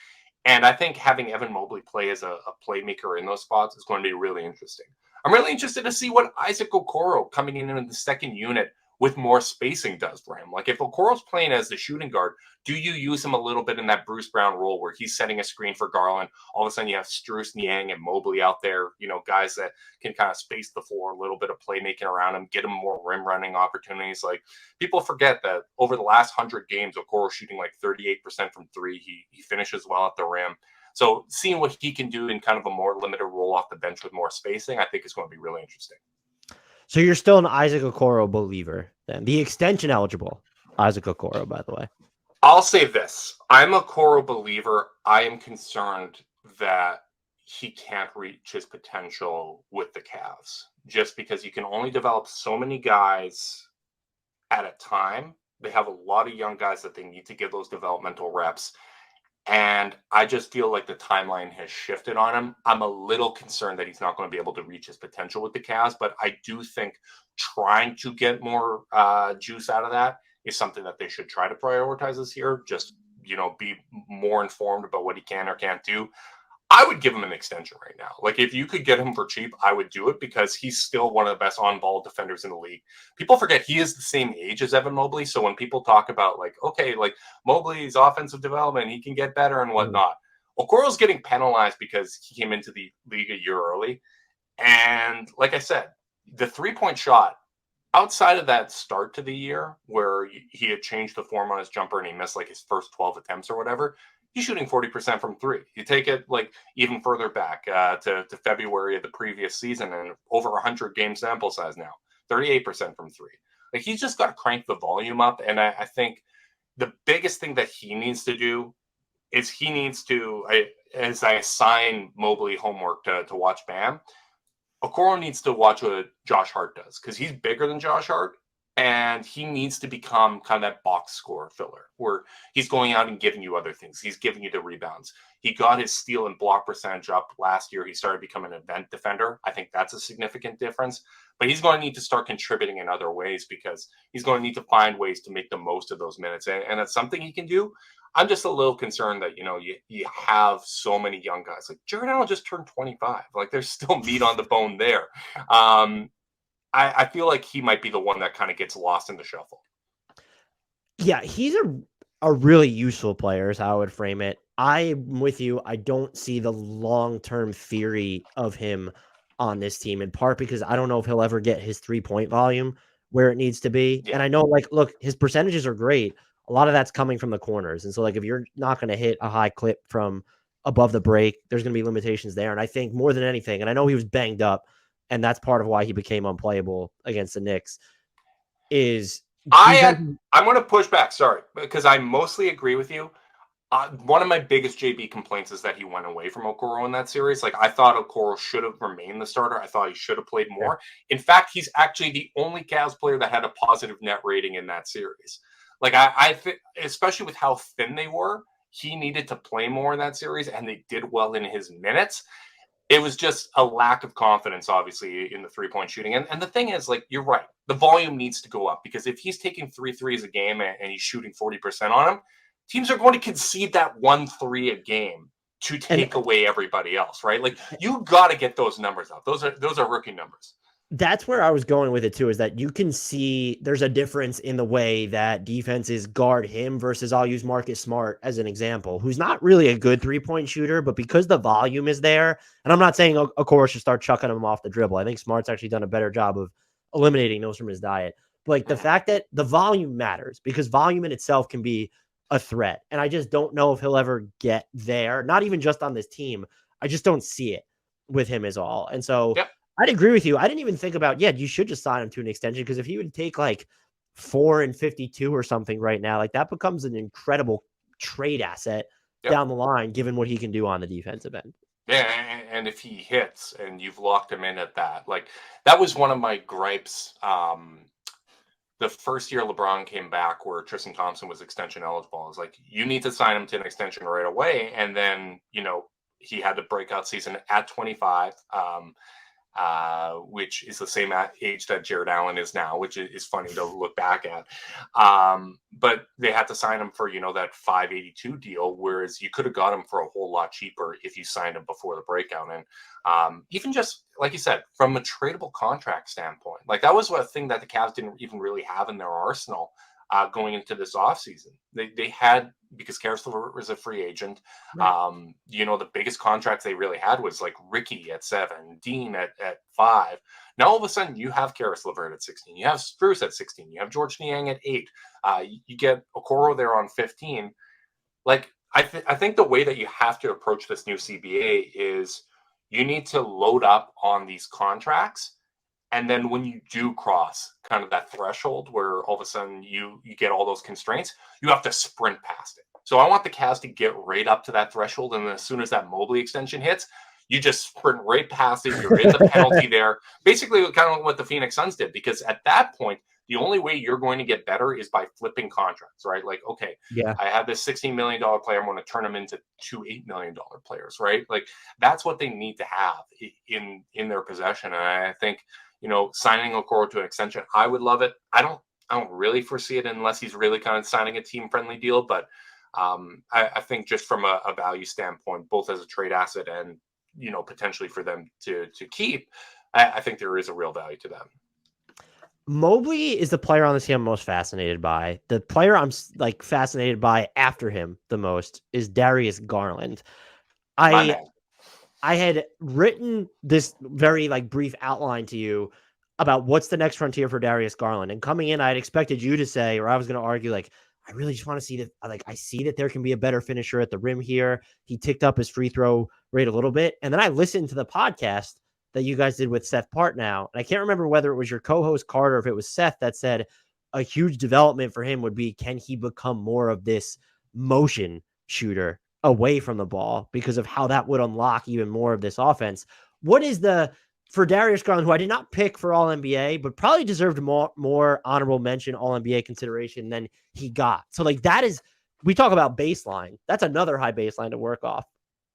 And I think having Evan Mobley play as a playmaker in those spots is going to be really interesting. I'm really interested to see what Isaac Okoro coming in the second unit with more spacing does for him. Like if Okoro's playing as the shooting guard, do you use him a little bit in that Bruce Brown role where he's setting a screen for Garland? All of a sudden you have Strus, Niang, and Mobley out there, guys that can kind of space the floor, a little bit of playmaking around him, get him more rim running opportunities. Like people forget that over the last 100 games, Okoro's shooting like 38% from 3. He finishes well at the rim. So seeing what he can do in kind of a more limited role off the bench with more spacing, I think is going to be really interesting. So you're still an Isaac Okoro believer then? The extension eligible Isaac Okoro, by the way. I'll say this. I'm a Okoro believer. I am concerned that he can't reach his potential with the Cavs just because you can only develop so many guys at a time. They have a lot of young guys that they need to give those developmental reps. And I just feel like the timeline has shifted on him. I'm a little concerned that he's not going to be able to reach his potential with the Cavs, but I do think trying to get more juice out of that is something that they should try to prioritize this year. Just, be more informed about what he can or can't do. I would give him an extension right now. Like, if you could get him for cheap, I would do it because he's still one of the best on-ball defenders in the league. People forget he is the same age as Evan Mobley. So when people talk about, like, okay, like Mobley's offensive development, he can get better and whatnot. Okoro's getting penalized because he came into the league a year early. And like I said, the three-point shot, outside of that start to the year where he had changed the form on his jumper and he missed like his first 12 attempts or whatever, he's shooting 40% from three. You take it like even further back to February of the previous season and over 100 game sample size now, 38% from three. Like, he's just got to crank the volume up. And I think the biggest thing that he needs to do is he needs to, as I assign Mobley homework to watch Bam, Okoro needs to watch what Josh Hart does because he's bigger than Josh Hart. And he needs to become kind of that box score filler where he's going out and giving you other things. He's giving you the rebounds. He got his steal and block percentage up last year. He started becoming an event defender. I think that's a significant difference. But he's going to need to start contributing in other ways because he's going to need to find ways to make the most of those minutes. And that's something he can do. I'm just a little concerned that, you have so many young guys. Like, Jared Allen just turned 25. Like, there's still meat on the bone there. I feel like he might be the one that kind of gets lost in the shuffle. Yeah, he's a really useful player is how I would frame it. I'm with you. I don't see the long-term theory of him on this team, in part because I don't know if he'll ever get his 3-point volume where it needs to be. Yeah. And I know, like, look, his percentages are great. A lot of that's coming from the corners. And so, like, if you're not going to hit a high clip from above the break, there's going to be limitations there. And I think more than anything, and I know he was banged up, and that's part of why he became unplayable against the Knicks, is I'm going to push back, sorry, because I mostly agree with you. One of my biggest JB complaints is that he went away from Okoro in that series. Like, I thought Okoro should have remained the starter. I thought he should have played more. In fact, he's actually the only Cavs player that had a positive net rating in that series. Like, I think, especially with how thin they were, he needed to play more in that series, and they did well in his minutes. It was just a lack of confidence, obviously, in the three-point shooting. And the thing is, like, you're right. The volume needs to go up because if he's taking 3 threes a game and he's shooting 40% on them, teams are going to concede that 1 3 a game to take away everybody else, right? Like, you got to get those numbers up. Those are rookie numbers. That's where I was going with it too, is that you can see there's a difference in the way that defenses guard him versus, I'll use Marcus Smart as an example, who's not really a good 3-point shooter, but because the volume is there, and I'm not saying Okoro should start chucking him off the dribble. I think Smart's actually done a better job of eliminating those from his diet. But like, the fact that the volume matters because volume in itself can be a threat. And I just don't know if he'll ever get there, not even just on this team. I just don't see it with him is all. And so I'd agree with you. I didn't even think about, you should just sign him to an extension because if he would take like 4 and 52 or something right now, like, that becomes an incredible trade asset down the line, given what he can do on the defensive end. Yeah, and if he hits and you've locked him in at that, like, that was one of my gripes. The first year LeBron came back where Tristan Thompson was extension eligible. I was like, you need to sign him to an extension right away. And then, he had the breakout season at 25. Which is the same age that Jared Allen is now, which is funny to look back at. But they had to sign him for, that 582 deal, whereas you could have got him for a whole lot cheaper if you signed him before the breakout. And even just, like you said, from a tradable contract standpoint, like, that was one thing that the Cavs didn't even really have in their arsenal going into this offseason. They had, because Caris LeVert was a free agent, right. The biggest contracts they really had was like Ricky at 7, Dean at 5. Now all of a sudden you have Caris LeVert at 16, you have Spruce at 16, you have George Niang at 8, you get Okoro there on 15. Like, I think the way that you have to approach this new CBA is you need to load up on these contracts. And then when you do cross kind of that threshold where all of a sudden you get all those constraints, you have to sprint past it. So I want the Cavs to get right up to that threshold. And then as soon as that Mobley extension hits, you just sprint right past it. You're in the penalty there. Basically kind of what the Phoenix Suns did, because at that point, The only way you're going to get better is by flipping contracts, right? Like, okay, Yeah. I have this $16 million player. I'm going to turn him into two $8 million players, right? Like that's what they need to have in their possession. And I think, signing Okoro to an extension, I would love it. I don't really foresee it unless he's really kind of signing a team friendly deal. But I think just from a value standpoint, both as a trade asset and, potentially for them to keep, I think there is a real value to them. Mobley is the player on this team I'm most fascinated by. The player I'm fascinated by after him the most is Darius Garland. I had written this very brief outline to you about what's the next frontier for Darius Garland. And coming in, I had expected you to say, or I was going to argue, I really just want to see that. I see that there can be a better finisher at the rim here. He ticked up his free throw rate a little bit. And then I listened to the podcast that you guys did with Seth Partnow. And I can't remember whether it was your co-host Carter, or if it was Seth, that said a huge development for him would be, can he become more of this motion shooter away from the ball because of how that would unlock even more of this offense? What is for Darius Garland, who I did not pick for All NBA, but probably deserved more honorable mention All NBA consideration than he got. So that is, we talk about baseline. That's another high baseline to work off.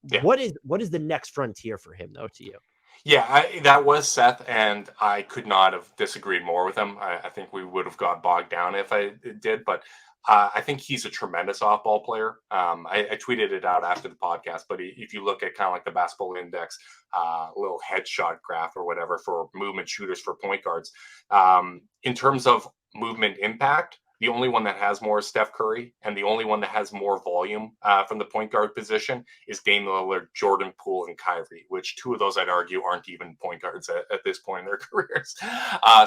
Yeah. What is the next frontier for him though, to you? Yeah, that was Seth, and I could not have disagreed more with him. I think we would have got bogged down if I did, but I think he's a tremendous off-ball player. I tweeted it out after the podcast, but if you look at kind of like the Basketball Index little headshot graph or whatever for movement shooters for point guards, in terms of movement impact, the only one that has more is Steph Curry, and the only one that has more volume from the point guard position is Dame Lillard, Jordan Poole, and Kyrie, which two of those I'd argue aren't even point guards at this point in their careers.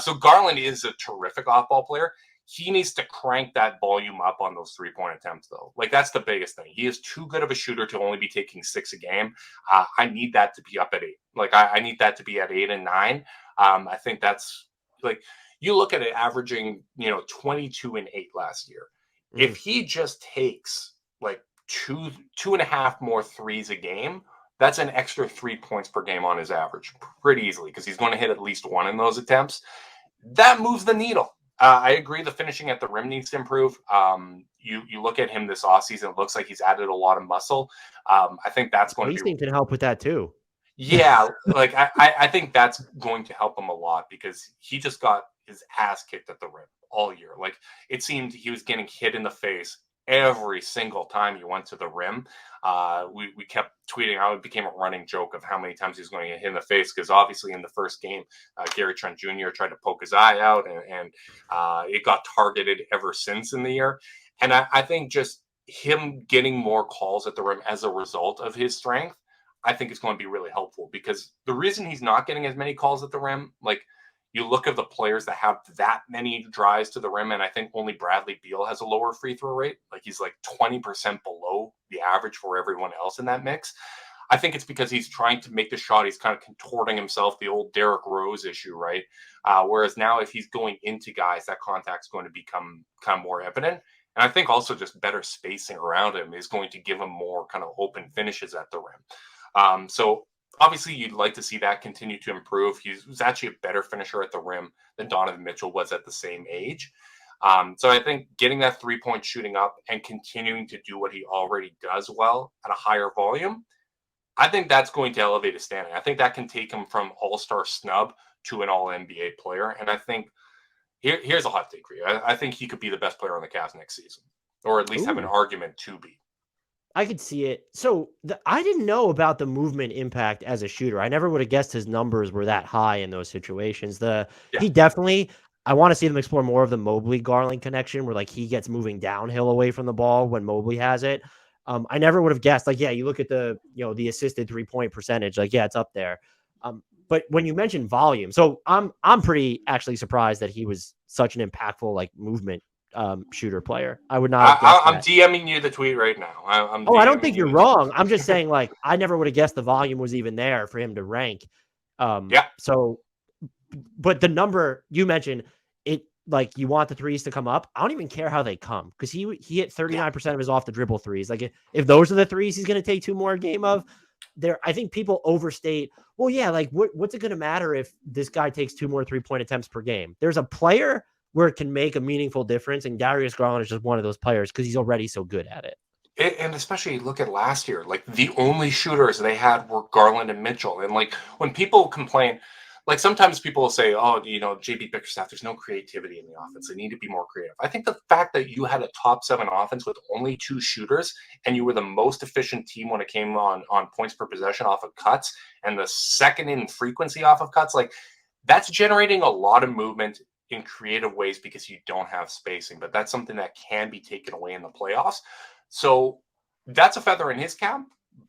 So Garland is a terrific off-ball player. He needs to crank that volume up on those three-point attempts, though. That's the biggest thing. He is too good of a shooter to only be taking 6 a game. I need that to be up at 8. I need that to be at 8 and 9. I think that's you look at it averaging, 22 and 8 last year. Mm-hmm. If he just takes 2.5 more threes a game, that's an extra 3 points per game on his average pretty easily, because he's going to hit at least one in those attempts. That moves the needle. I agree the finishing at the rim needs to improve. You look at him this offseason, it looks like he's added a lot of muscle. I think that's going to be... can help with that too. Yeah, I think that's going to help him a lot, because he just got his ass kicked at the rim all year. It seemed he was getting hit in the face every single time he went to the rim. We kept tweeting out. It became a running joke of how many times he was going to get hit in the face, because obviously in the first game, Gary Trent Jr. tried to poke his eye out, and it got targeted ever since in the year. And I think just him getting more calls at the rim as a result of his strength, I think it's going to be really helpful, because the reason he's not getting as many calls at the rim, you look at the players that have that many drives to the rim, and I think only Bradley Beal has a lower free throw rate. He's 20% below the average for everyone else in that mix. I think it's because he's trying to make the shot. He's kind of contorting himself, the old Derrick Rose issue, right? Whereas now if he's going into guys, that contact's going to become kind of more evident. And I think also just better spacing around him is going to give him more kind of open finishes at the rim. So obviously, you'd like to see that continue to improve. He was actually a better finisher at the rim than Donovan Mitchell was at the same age. So I think getting that three-point shooting up and continuing to do what he already does well at a higher volume, I think that's going to elevate his standing. I think that can take him from all-star snub to an all-NBA player. And I think here's a hot take for you. I think he could be the best player on the Cavs next season, or at least have an argument to be. I could see it. So I didn't know about the movement impact as a shooter. I never would have guessed his numbers were that high in those situations. He definitely, I want to see them explore more of the Mobley Garland connection, where he gets moving downhill away from the ball when Mobley has it. I never would have guessed. You look at the assisted 3-point percentage. It's up there. But when you mentioned volume, so I'm pretty actually surprised that he was such an impactful movement shooter player. I would not have guessed I'm DMing you the tweet right now. I don't think you're wrong. I'm just saying, I never would have guessed the volume was even there for him to rank. So, but the number you mentioned, it you want the threes to come up. I don't even care how they come, because he hit 39% of his off the dribble threes. If those are the threes he's going to take 2 more a game of, I think people overstate. Well, yeah, what's it going to matter if this guy takes 2 more 3-point attempts per game? There's a player where it can make a meaningful difference. And Darius Garland is just one of those players because he's already so good at it. And especially look at last year, like the only shooters they had were Garland and Mitchell. And like when people complain, like sometimes people will say, oh, JB Bickerstaff, there's no creativity in the offense. They need to be more creative. I think the fact that you had a top 7 offense with only 2 shooters and you were the most efficient team when it came on points per possession off of cuts and the second in frequency off of cuts, like that's generating a lot of movement in creative ways because you don't have spacing. But that's something that can be taken away in the playoffs. So that's a feather in his cap.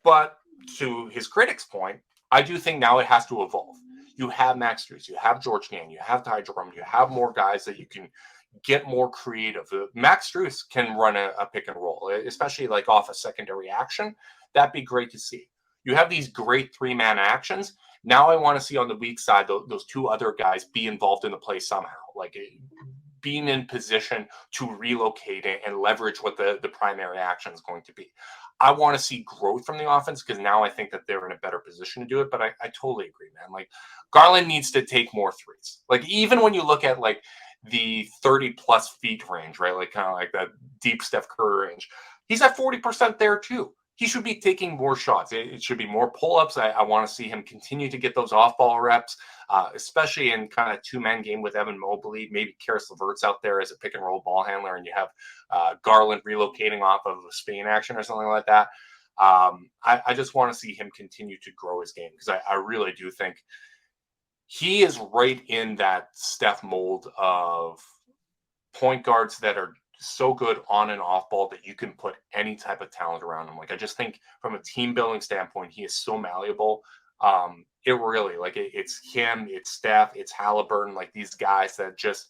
But to his critics' point, I do think now it has to evolve. You have Max Strus, you have George Gann, you have Ty Jerome, you have more guys that you can get more creative. Max Strus can run a pick and roll, especially like off a secondary action. That'd be great to see. You have these great 3-man actions. Now I want to see on the weak side those 2 other guys be involved in the play somehow, like being in position to relocate it and leverage what the primary action is going to be. I want to see growth from the offense because now I think that they're in a better position to do it. But I totally agree, man. Like Garland needs to take more threes. Like even when you look at like the 30+ feet range, right? Like kind of like that deep Steph Curry range, he's at 40% there too. He should be taking more shots. It should be more pull-ups. I want to see him continue to get those off-ball reps, especially in kind of 2-man game with Evan Mobley. Maybe Caris LeVert's out there as a pick-and-roll ball handler, and you have Garland relocating off of a Spain action or something like that. I just want to see him continue to grow his game because I really do think he is right in that Steph mold of point guards that are so good on and off ball that you can put any type of talent around him. Like I just think from a team building standpoint, he is so malleable. It really like it's him, it's Steph, it's Halliburton, like these guys that just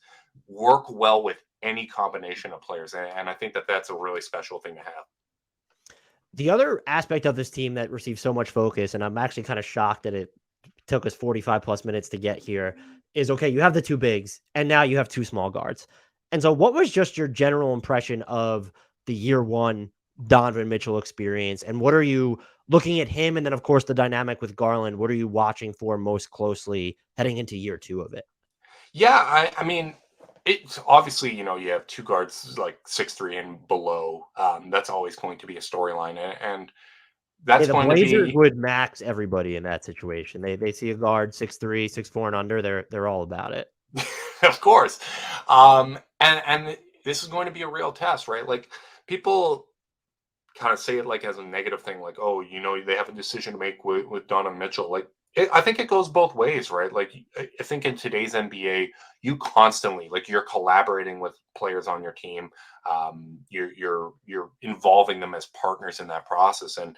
work well with any combination of players. And I think that that's a really special thing to have. The other aspect of this team that received so much focus, and I'm actually kind of shocked that it took us 45+ minutes to get here, is okay, you have the 2 bigs, and now you have 2 small guards. And so what was just your general impression of the year 1 Donovan Mitchell experience? And what are you looking at him? And then, of course, the dynamic with Garland, what are you watching for most closely heading into year 2 of it? Yeah, I mean, it's obviously, you have 2 guards like 6'3" and below. That's always going to be a storyline. And that's The going to Blazers be, would max everybody in that situation. They see a guard 6'3", 6'4", and under, they're all about it. of course. And this is going to be a real test, right? Like people kind of say it like as a negative thing, like, oh, they have a decision to make with Donovan Mitchell. Like, I think it goes both ways, right? Like, I think in today's NBA, you constantly, like, you're collaborating with players on your team. You're involving them as partners in that process. And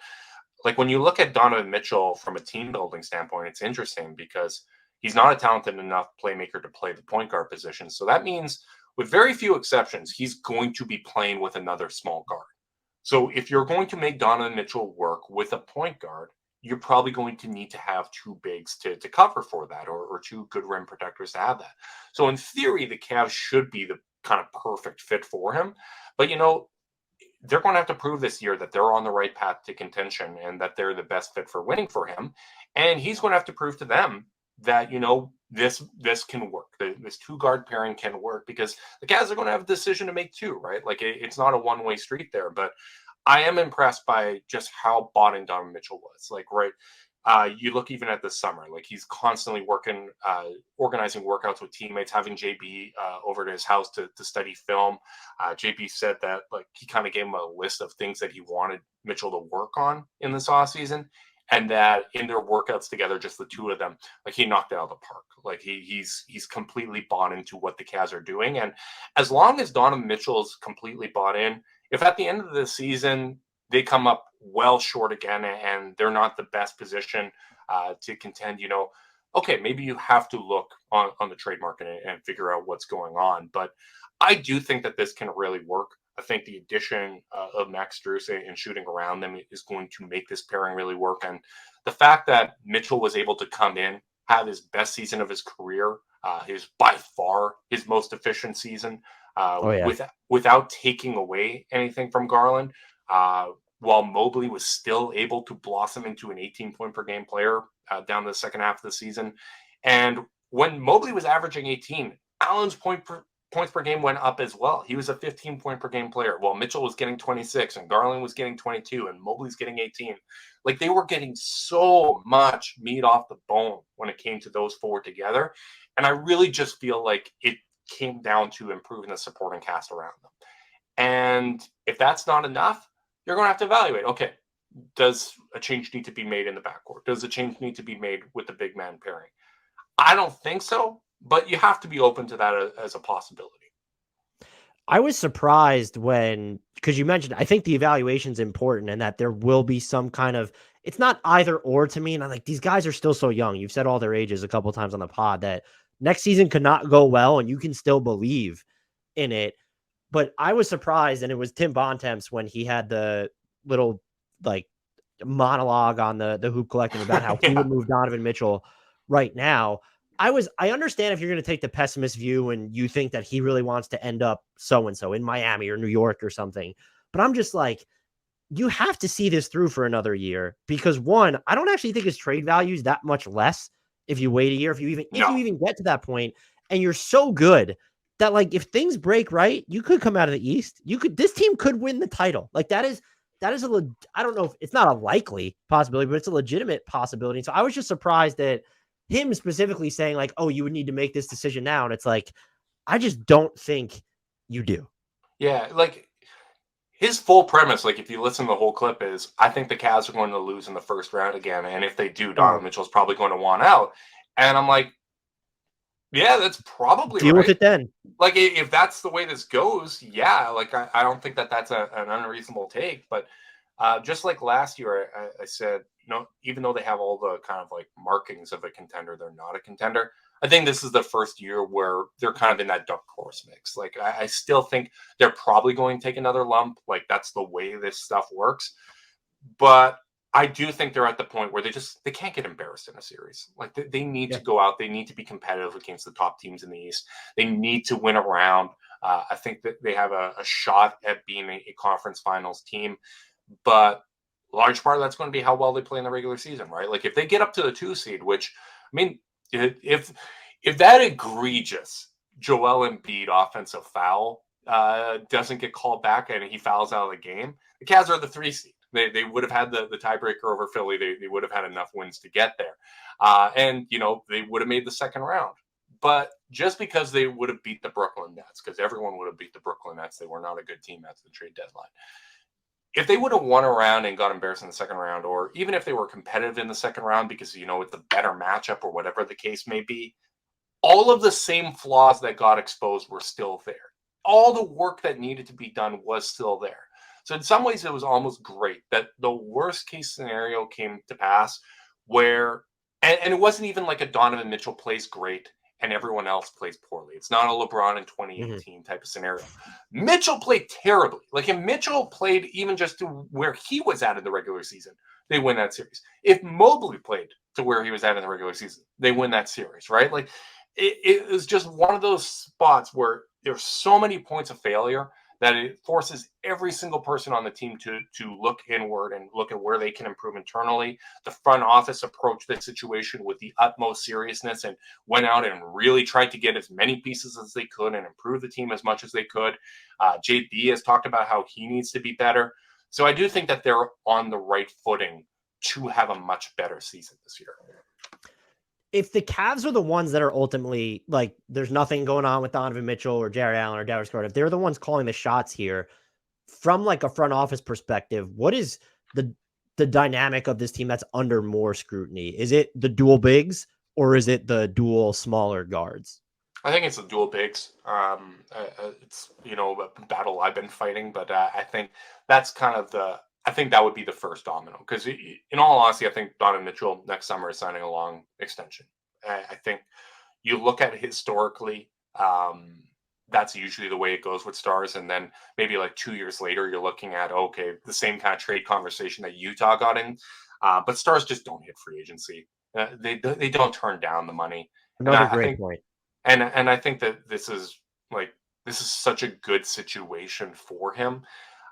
like when you look at Donovan Mitchell from a team building standpoint, it's interesting because he's not a talented enough playmaker to play the point guard position. So that means, with very few exceptions, he's going to be playing with another small guard. So if you're going to make Donovan Mitchell work with a point guard, you're probably going to need to have 2 bigs to cover for that, or 2 good rim protectors to have that. So in theory, the Cavs should be the kind of perfect fit for him. But, they're going to have to prove this year that they're on the right path to contention and that they're the best fit for winning for him. And he's going to have to prove to them that, this can work. This 2-guard pairing can work because the Cavs are going to have a decision to make too, right? Like it's not a one-way street there, but I am impressed by just how bought in Donovan Mitchell was. Like, right, you look even at this summer, like he's constantly working, organizing workouts with teammates, having JB over to his house to study film. JB said that like he kind of gave him a list of things that he wanted Mitchell to work on in this offseason. And that in their workouts together, just the 2 of them, like he knocked it out of the park. Like he's completely bought into what the Cavs are doing. And as long as Donovan Mitchell's completely bought in, if at the end of the season they come up well short again and they're not the best position to contend, okay, maybe you have to look on the trade market and figure out what's going on. But I do think that this can really work. I think the addition of Max Strus and shooting around them is going to make this pairing really work. And the fact that Mitchell was able to come in, have his best season of his career, his by far his most efficient season, without taking away anything from Garland, while Mobley was still able to blossom into an 18-point per game player down the second half of the season. And when Mobley was averaging 18, Allen's point points per game went up as well. He was a 15-point per game player. Well, Mitchell was getting 26 and Garland was getting 22 and Mobley's getting 18. Like, they were getting so much meat off the bone when it came to those four together. And I really just feel like it came down to improving the supporting cast around them. And if that's not enough, you're going to have to evaluate, okay, does a change need to be made in the backcourt? Does a change need to be made with the big man pairing? I don't think so, but you have to be open to that as a possibility. I was surprised because you mentioned, I think the evaluation is important and that there will be some kind of, it's not either or to me. And I'm like, these guys are still so young. You've said all their ages a couple of times on the pod that next season could not go well and you can still believe in it. But I was surprised, and it was Tim Bontemps when he had the little like monologue on the Hoop Collective about how he would move Donovan Mitchell right now. I understand if you're going to take the pessimist view and you think that he really wants to end up so-and-so in Miami or New York or something. But I'm just like, you have to see this through for another year because, one, I don't actually think his trade value is that much less if you wait a year, if you even get to that point, and you're so good that, like, if things break right, you could come out of the East. This team could win the title. Like, I don't know if it's not a likely possibility, but it's a legitimate possibility. So I was just surprised that him specifically saying like, oh, you would need to make this decision now. And it's like, I just don't think you do. Yeah. Like, his full premise, like if you listen to the whole clip, is I think the Cavs are going to lose in the first round again. And if they do, Donovan Mitchell's probably going to want out. And I'm like, yeah, that's probably deal with it then. Like, if that's the way this goes, yeah, like I don't think that's an unreasonable take. But just like last year, I said, even though they have all the kind of like markings of a contender, they're not a contender. I think this is the first year where they're kind of in that dark horse mix. Like, I still think they're probably going to take another lump. Like, that's the way this stuff works. But I do think they're at the point where they can't get embarrassed in a series. Like, they need to go out. They need to be competitive against the top teams in the East. They need to win a round. I think that they have a shot at being a conference finals team. But large part of that's going to be how well they play in the regular season, right? Like, if they get up to the 2 seed, which, I mean, if that egregious Joel Embiid offensive foul doesn't get called back and he fouls out of the game, the Cavs are the 3 seed. They would have had the tiebreaker over Philly. They would have had enough wins to get there. And, they would have made the second round. But just because they would have beat the Brooklyn Nets, because everyone would have beat the Brooklyn Nets, they were not a good team at the trade deadline. If they would have won a round and got embarrassed in the second round, or even if they were competitive in the second round because, it's a better matchup or whatever the case may be, all of the same flaws that got exposed were still there. All the work that needed to be done was still there. So in some ways, it was almost great that the worst case scenario came to pass where, and it wasn't even like a Donovan Mitchell plays great and everyone else plays poorly. It's not a LeBron in 2018 type of scenario. Mitchell played terribly. Like, if Mitchell played even just to where he was at in the regular season, they win that series. If Mobley played to where he was at in the regular season, they win that series, right? Like, it was just one of those spots where there's so many points of failure that it forces every single person on the team to look inward and look at where they can improve internally. The front office approached this situation with the utmost seriousness and went out and really tried to get as many pieces as they could and improve the team as much as they could. JB has talked about how he needs to be better. So I do think that they're on the right footing to have a much better season this year. If the Cavs are the ones that are ultimately, like, there's nothing going on with Donovan Mitchell or Jared Allen or Darius Garland, if they're the ones calling the shots here from like a front office perspective, what is the dynamic of this team that's under more scrutiny? Is it the dual bigs or is it the dual smaller guards? I think it's the dual bigs. It's, a battle I've been fighting, but I think that's kind of I think that would be the first domino, because in all honesty, I think Donovan Mitchell next summer is signing a long extension. I think you look at it historically, that's usually the way it goes with stars. And then maybe like 2 years later, you're looking at, okay, the same kind of trade conversation that Utah got in. But stars just don't hit free agency. They don't turn down the money. Another great point. And I think that this is such a good situation for him.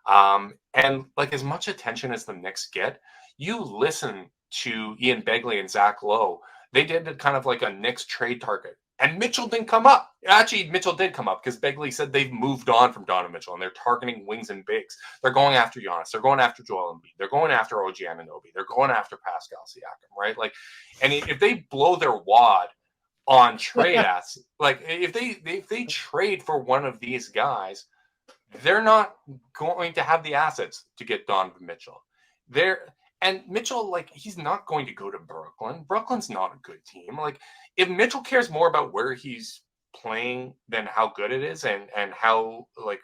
And like, as much attention as the Knicks get, you listen to Ian Begley and Zach Lowe. They did kind of like a Knicks trade target And Mitchell didn't come up. Actually, Mitchell did come up because Begley said they've moved on from Donovan Mitchell and they're targeting wings and bigs. They're going after Giannis. They're going after Joel Embiid. They're going after OG Anunoby. They're going after Pascal Siakam, right? Like, and if they blow their wad on trade assets, like if they trade for one of these guys, they're not going to have the assets to get Donovan Mitchell. And Mitchell, like, he's not going to go to Brooklyn. Brooklyn's not a good team. Like, if Mitchell cares more about where he's playing than how good it is and how, like,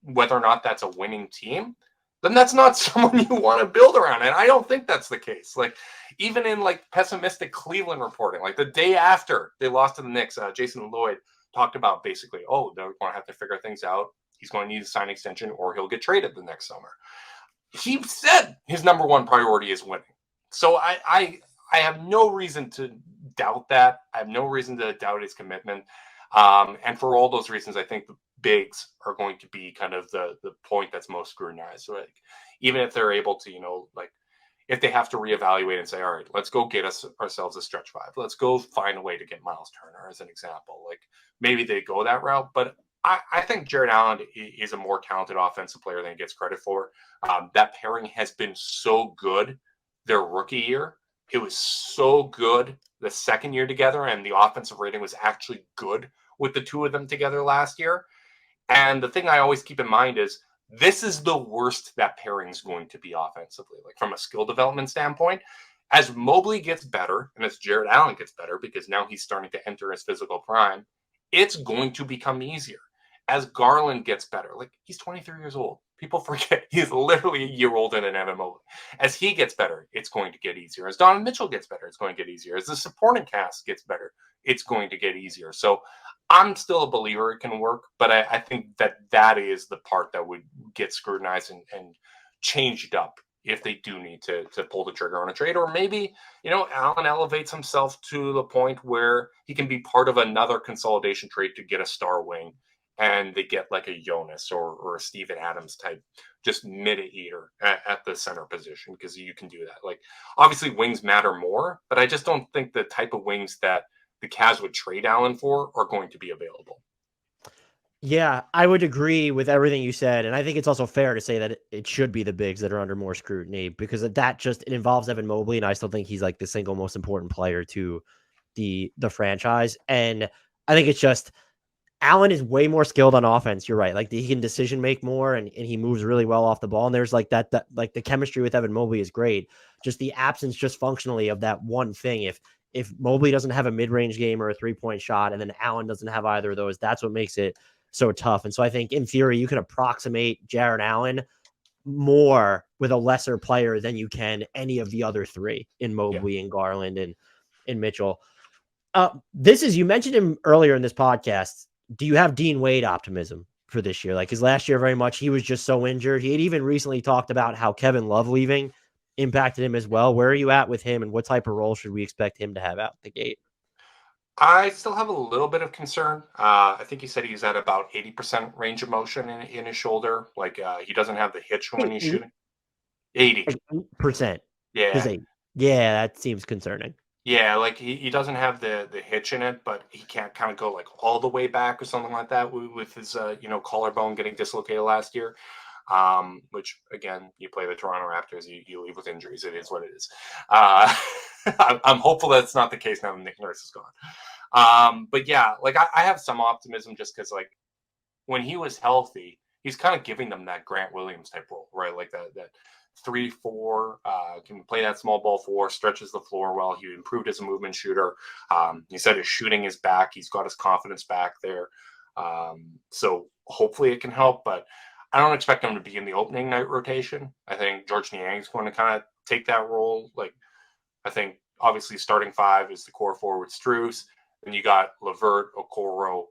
whether or not that's a winning team, then that's not someone you want to build around. And I don't think that's the case. Like, even in, like, pessimistic Cleveland reporting, like the day after they lost to the Knicks, Jason Lloyd talked about basically, oh, they're going to have to figure things out. He's going to need a sign extension or he'll get traded the next summer. He said his number one priority is winning. So I have no reason to doubt that. I have no reason to doubt his commitment. And for all those reasons, I think the bigs are going to be kind of the point that's most scrutinized. So, like, even if they're able to, like, if they have to reevaluate and say, all right, let's go get ourselves a stretch five. Let's go find a way to get Miles Turner as an example. Like, maybe they go that route, but I think Jared Allen is a more talented offensive player than he gets credit for. That pairing has been so good their rookie year. It was so good the second year together, and the offensive rating was actually good with the two of them together last year. And the thing I always keep in mind is this is the worst that pairing is going to be offensively, like from a skill development standpoint. As Mobley gets better and as Jared Allen gets better, because now he's starting to enter his physical prime, it's going to become easier. As Garland gets better, like, he's 23 years old. People forget he's literally a year older than Evan Mobley. As he gets better, it's going to get easier. As Donovan Mitchell gets better, it's going to get easier. As the supporting cast gets better, it's going to get easier. So I'm still a believer it can work, but I think that is the part that would get scrutinized and changed up if they do need to pull the trigger on a trade. Or maybe, Allen elevates himself to the point where he can be part of another consolidation trade to get a star wing. And they get like a Jonas or a Steven Adams type, just mid-eater at the center position, because you can do that. Like, obviously wings matter more, but I just don't think the type of wings that the Cavs would trade Allen for are going to be available. Yeah, I would agree with everything you said. And I think it's also fair to say that it should be the bigs that are under more scrutiny, because it involves Evan Mobley. And I still think he's like the single most important player to the franchise. And I think it's just, Allen is way more skilled on offense. You're right. Like, he can decision make more and he moves really well off the ball. And there's like that like the chemistry with Evan Mobley is great. Just the absence just functionally of that one thing. If Mobley doesn't have a mid-range game or a 3-point shot, and then Allen doesn't have either of those, that's what makes it so tough. And so I think in theory, you can approximate Jared Allen more with a lesser player than you can any of the other three in Mobley and Garland and Mitchell. You mentioned him earlier in this podcast. Do you have Dean Wade optimism for this year? Like, his last year, very much, he was just so injured. He had even recently talked about how Kevin Love leaving impacted him as well. Where are you at with him, and what type of role should we expect him to have out the gate? I still have a little bit of concern. I think he said he's at about 80% range of motion in his shoulder. Like, he doesn't have the hitch when he's shooting. 80%. Yeah. Yeah, that seems concerning. Yeah, like he doesn't have the hitch in it, but he can't kind of go like all the way back or something like that with his collarbone getting dislocated last year. Which, again, you play the Toronto Raptors, you leave with injuries. It is what it is. I'm hopeful that's not the case now that Nick Nurse is gone. But yeah, like, I have some optimism just because, like, when he was healthy, he's kind of giving them that Grant Williams type role, right? Like that 3-4, can play that small ball 4, stretches the floor well. He improved as a movement shooter. He said his shooting is back. He's got his confidence back there. So hopefully it can help, but I don't expect him to be in the opening night rotation. I think George Niang is going to kind of take that role. Like, I think obviously starting 5 is the core forward Strus. Then you got LeVert, Okoro,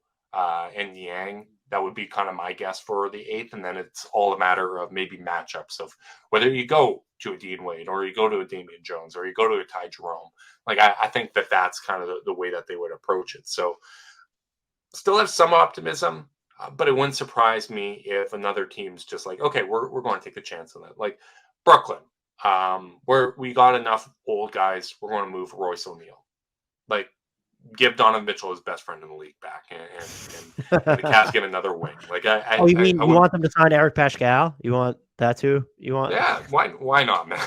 and Niang. That would be kind of my guess for the 8th. And then it's all a matter of maybe matchups of whether you go to a Dean Wade or you go to a Damian Jones or you go to a Ty Jerome. Like, I think that's kind of the way that they would approach it. So still have some optimism, but it wouldn't surprise me if another team's just like, okay, we're going to take a chance on that. Like Brooklyn, where we got enough old guys, we're going to move Royce O'Neal. Like, give Donovan Mitchell his best friend in the league back, and the Cavs get another wing. Like you mean you want them to sign Eric Pascal? You want that too? You want? Yeah, why not, man?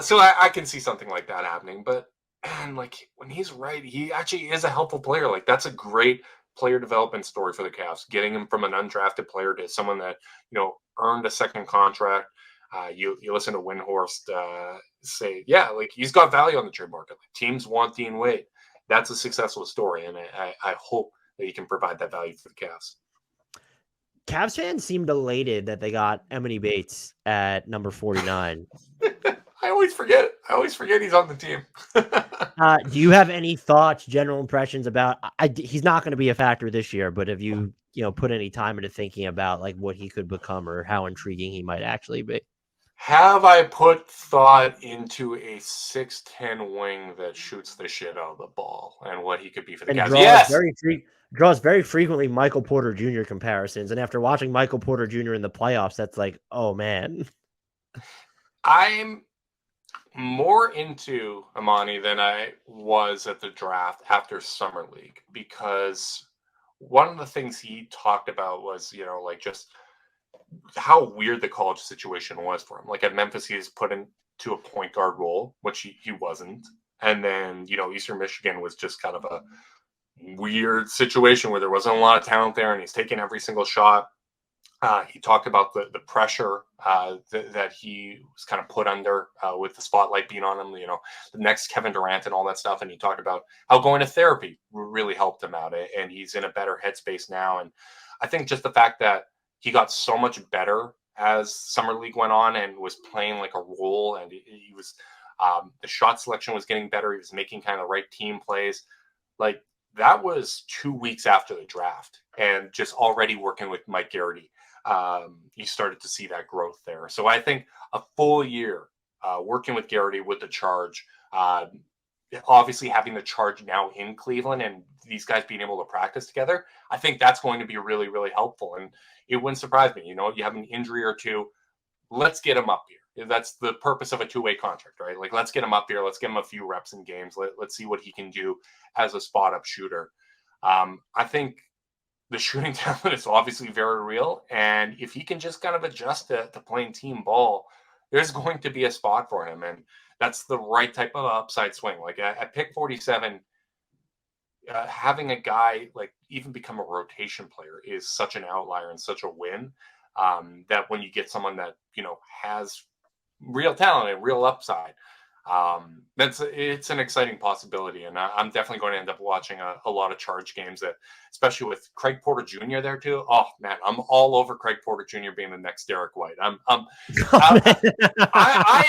So I can see something like that happening, but man, like when he's right, he actually is a helpful player. Like that's a great player development story for the Cavs, getting him from an undrafted player to someone that earned a second contract. You listen to Windhorst say, yeah, like he's got value on the trade market. Like, teams want Dean Wade. That's a successful story, and I hope that he can provide that value for the Cavs. Cavs fans seemed elated that they got Emoni Bates at number 49. I always forget he's on the team. Do you have any thoughts, general impressions about? He's not going to be a factor this year, but have you put any time into thinking about like what he could become or how intriguing he might actually be? Have I put thought into a 6'10" wing that shoots the shit out of the ball and what he could be for the Cavs? Yes. Draws very frequently Michael Porter Jr. comparisons, and after watching Michael Porter Jr. in the playoffs, that's like, oh man. I'm more into Emoni than I was at the draft after Summer League, because one of the things he talked about was, like just how weird the college situation was for him. Like at Memphis, he was put into a point guard role, which he wasn't. And then, Eastern Michigan was just kind of a weird situation where there wasn't a lot of talent there, and he's taking every single shot. He talked about the pressure that he was kind of put under with the spotlight being on him, the next Kevin Durant and all that stuff. And he talked about how going to therapy really helped him out, and he's in a better headspace now. And I think just the fact that he got so much better as Summer League went on and was playing like a role, and he was the shot selection was getting better. He was making kind of the right team plays. Like that was 2 weeks after the draft, and just already working with Mike Garrity. You started to see that growth there. So I think a full year working with Garrity with the Charge, obviously having the Charge now in Cleveland and these guys being able to practice together, I think that's going to be really, really helpful. And it wouldn't surprise me, you have an injury or two, let's get him up here. That's the purpose of a two-way contract, right? Like, let's get him up here. Let's give him a few reps in games. Let's see what he can do as a spot-up shooter. I think the shooting talent is obviously very real. And if he can just kind of adjust to playing team ball, there's going to be a spot for him. And that's the right type of upside swing. Like at pick 47, having a guy like even become a rotation player is such an outlier and such a win, that when you get someone that, has real talent and real upside, it's an exciting possibility. And I'm definitely going to end up watching a lot of Charge games, that especially with Craig Porter Jr. there too. Oh man, I'm all over Craig Porter Jr. being the next Derek White. I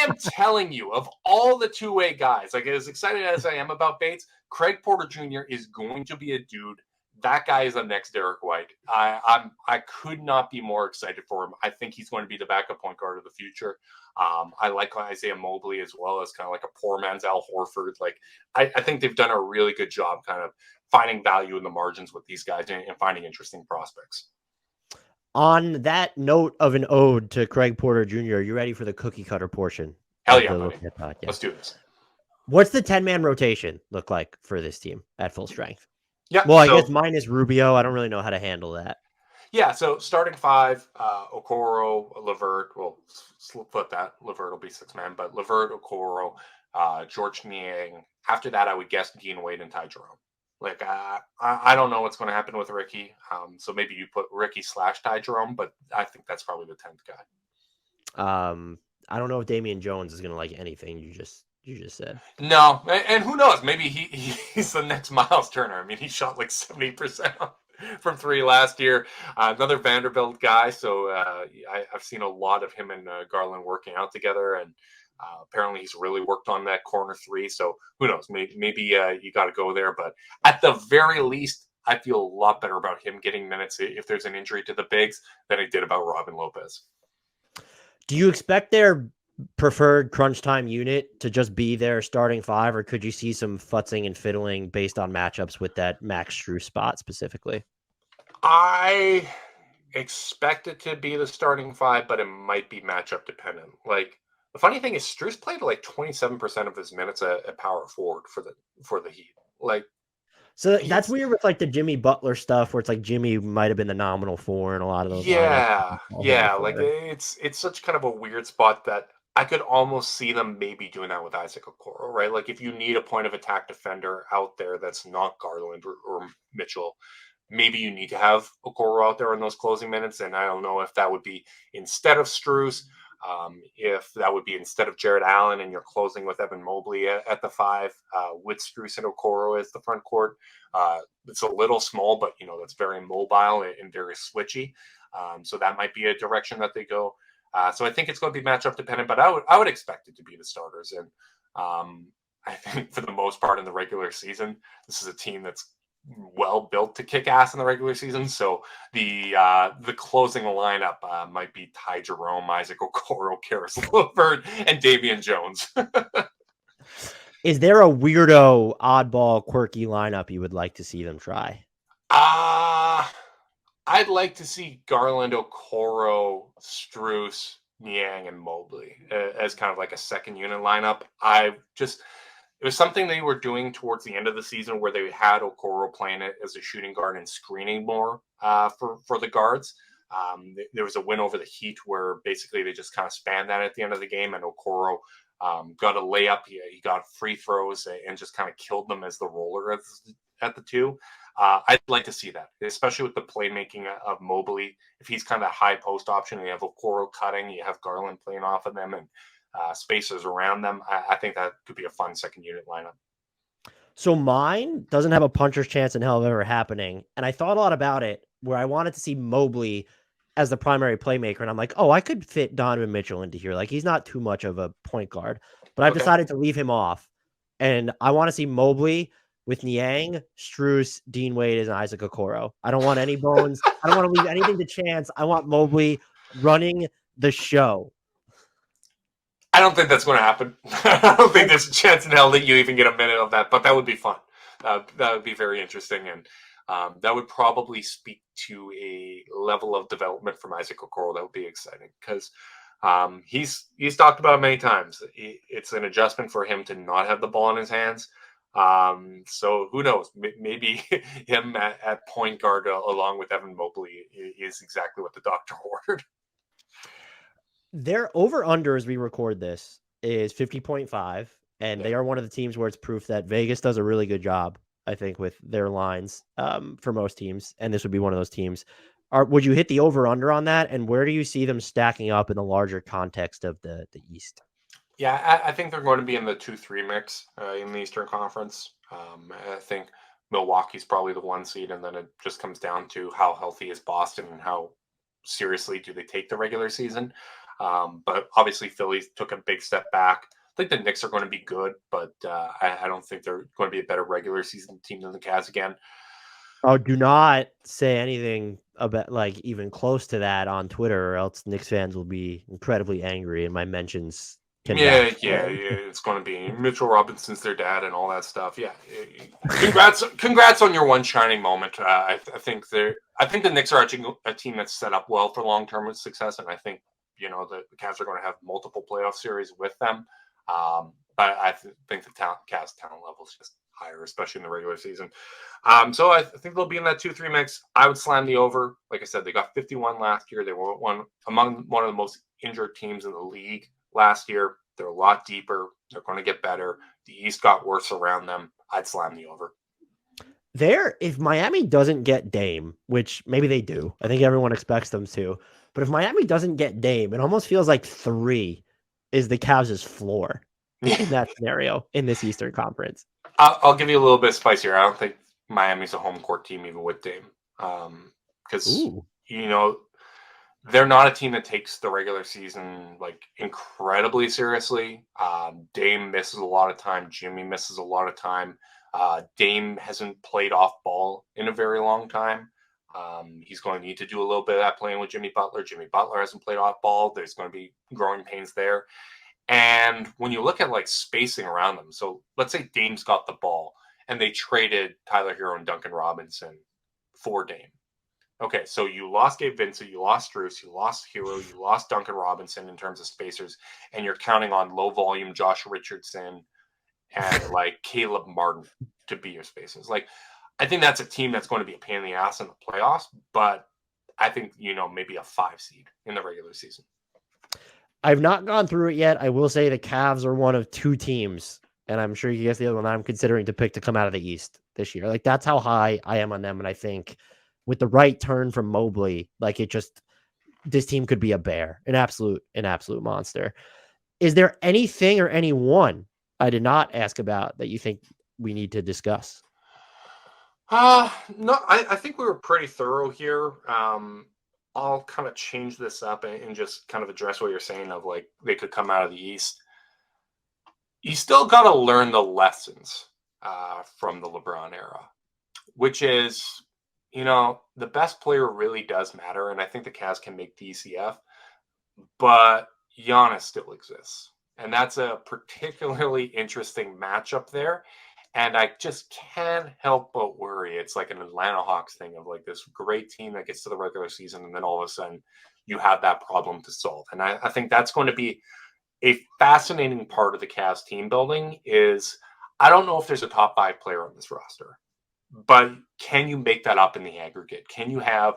am telling you, of all the two-way guys, like as excited as I am about Bates, Craig Porter Jr. is going to be a dude. That guy is the next Derek White. I could not be more excited for him. I think he's going to be the backup point guard of the future. I like Isaiah Mobley as well, as kind of like a poor man's Al Horford. Like I think they've done a really good job kind of finding value in the margins with these guys and finding interesting prospects. On that note of an ode to Craig Porter Jr., are you ready for the cookie cutter portion? Hell yeah, buddy. Let's do this. What's the 10-man rotation look like for this team at full strength? Yeah. Well, I guess minus Rubio. I don't really know how to handle that. Yeah, so starting five, Okoro, LeVert. Well, flip that. LeVert will be six-man, but LeVert, Okoro, George Niang. After that, I would guess Dean Wade and Ty Jerome. Like, I don't know what's going to happen with Ricky. So maybe you put Ricky / Ty Jerome, but I think that's probably the 10th guy. I don't know if Damian Jones is going to like anything you just said. No, and who knows? Maybe he's the next Miles Turner. I mean, he shot like 70% from three last year. Another Vanderbilt guy. So I've seen a lot of him and Garland working out together, and apparently he's really worked on that corner three. So who knows? Maybe you got to go there. But at the very least, I feel a lot better about him getting minutes if there's an injury to the bigs than I did about Robin Lopez. Do you expect their preferred crunch time unit to just be their starting five, or could you see some futzing and fiddling based on matchups with that Max Strus spot specifically? I expect it to be the starting five, but it might be matchup dependent. Like the funny thing is Strus played like 27% of his minutes at power forward for the Heat. Like, So that's he's weird with like the Jimmy Butler stuff, where it's like Jimmy might have been the nominal four in a lot of those lineups. yeah, Call him the yeah. Like, four. it's such kind of a weird spot that I could almost see them maybe doing that with Isaac Okoro, right? Like, if you need a point of attack defender out there that's not Garland or Mitchell, maybe you need to have Okoro out there in those closing minutes. And I don't know if that would be instead of Strus, if that would be instead of Jared Allen, and you're closing with Evan Mobley at the five, with Strus and Okoro as the front court. It's a little small, but that's very mobile and very switchy. So that might be a direction that they go. So I think it's going to be matchup dependent, but I would expect it to be the starters. And I think for the most part in the regular season, this is a team that's well built to kick ass in the regular season. So the closing lineup might be Ty Jerome, Isaac Okoro, Caris LeVert, and Damian Jones. Is there a weirdo, oddball, quirky lineup you would like to see them try? I'd like to see Garland, Okoro, Strus, Niang, and Mobley as kind of like a second unit lineup. It was something they were doing towards the end of the season where they had Okoro playing it as a shooting guard and screening more for the guards. There was a win over the Heat where basically they just kind of spanned that at the end of the game, and Okoro got a layup. He got free throws and just kind of killed them as the roller at the two. I'd like to see that, especially with the playmaking of Mobley. If he's kind of a high post option, and you have Okoro cutting, you have Garland playing off of them, and spacers around them. I think that could be a fun second unit lineup. So mine doesn't have a puncher's chance in hell of ever happening. And I thought a lot about it, where I wanted to see Mobley as the primary playmaker. And I'm like, oh, I could fit Donovan Mitchell into here. Like, he's not too much of a point guard, but I've Okay. decided to leave him off. And I want to see Mobley with Niang, Strus, Dean Wade, and Isaac Okoro. I don't want any bones. I don't want to leave anything to chance. I want Mobley running the show. I don't think that's going to happen. I don't think there's a chance in hell that you even get a minute of that, but that would be fun. That would be very interesting, and that would probably speak to a level of development from Isaac Okoro that would be exciting because he's talked about it many times. It's an adjustment for him to not have the ball in his hands. So who knows? Maybe him at point guard along with Evan Mobley is exactly what the doctor ordered. Their over-under as we record this is 50.5, and Yeah. they are one of the teams where it's proof that Vegas does a really good job, I think, with their lines for most teams, and this would be one of those teams. Would you hit the over-under on that, and where do you see them stacking up in the larger context of the East? Yeah, I think they're going to be in the 2-3 mix in the Eastern Conference. I think Milwaukee's probably the one seed, and then it just comes down to how healthy is Boston and how seriously do they take the regular season. But obviously, Philly took a big step back. I think the Knicks are going to be good, but I don't think they're going to be a better regular season team than the Cavs again. Oh, do not say anything about like even close to that on Twitter, or else Knicks fans will be incredibly angry, and my mentions can Yeah, back. yeah, it's going to be Mitchell Robinson's their dad and all that stuff. Yeah, congrats on your one shining moment. I think the Knicks are actually a team that's set up well for long term success, and I think the Cavs are going to have multiple playoff series with them. But I think the Cavs talent level is just higher, especially in the regular season. So I think they'll be in that 2-3 mix. I would slam the over. Like I said, they got 51 last year. They were one of the most injured teams in the league last year. They're a lot deeper. They're going to get better. The East got worse around them. I'd slam the over. If Miami doesn't get Dame, which maybe they do, I think everyone expects them to, but if Miami doesn't get Dame, it almost feels like 3 is the Cavs' floor in that scenario in this Eastern Conference. I'll give you a little bit of spice here. I don't think Miami's a home court team even with Dame, because they're not a team that takes the regular season like incredibly seriously. Dame misses a lot of time. Jimmy misses a lot of time. Dame hasn't played off ball in a very long time. He's going to need to do a little bit of that playing with Jimmy Butler. Jimmy Butler hasn't played off ball. There's going to be growing pains there. And when you look at like spacing around them, so let's say Dame's got the ball and they traded Tyler Hero and Duncan Robinson for Dame. Okay, so you lost Gabe Vincent, you lost Strus, you lost Hero, you lost Duncan Robinson in terms of spacers, and you're counting on low volume Josh Richardson and like Caleb Martin to be your spaces. Like, I think that's a team that's going to be a pain in the ass in the playoffs, but I think, maybe a 5 seed in the regular season. I've not gone through it yet. I will say the Cavs are one of 2 teams, and I'm sure you guess the other one I'm considering to pick to come out of the East this year. Like, that's how high I am on them. And I think with the right turn from Mobley, like, this team could be a bear, an absolute monster. Is there anything or anyone I did not ask about that you think we need to discuss? No, I think we were pretty thorough here. I'll kind of change this up and just kind of address what you're saying of like they could come out of the East. You still got to learn the lessons from the LeBron era, which is, the best player really does matter. And I think the Cavs can make DCF, but Giannis still exists. And that's a particularly interesting matchup there. And I just can't help but worry. It's like an Atlanta Hawks thing of like this great team that gets to the regular season, and then all of a sudden you have that problem to solve. And I think that's going to be a fascinating part of the Cavs team building is I don't know if there's a top 5 player on this roster, but can you make that up in the aggregate? Can you have,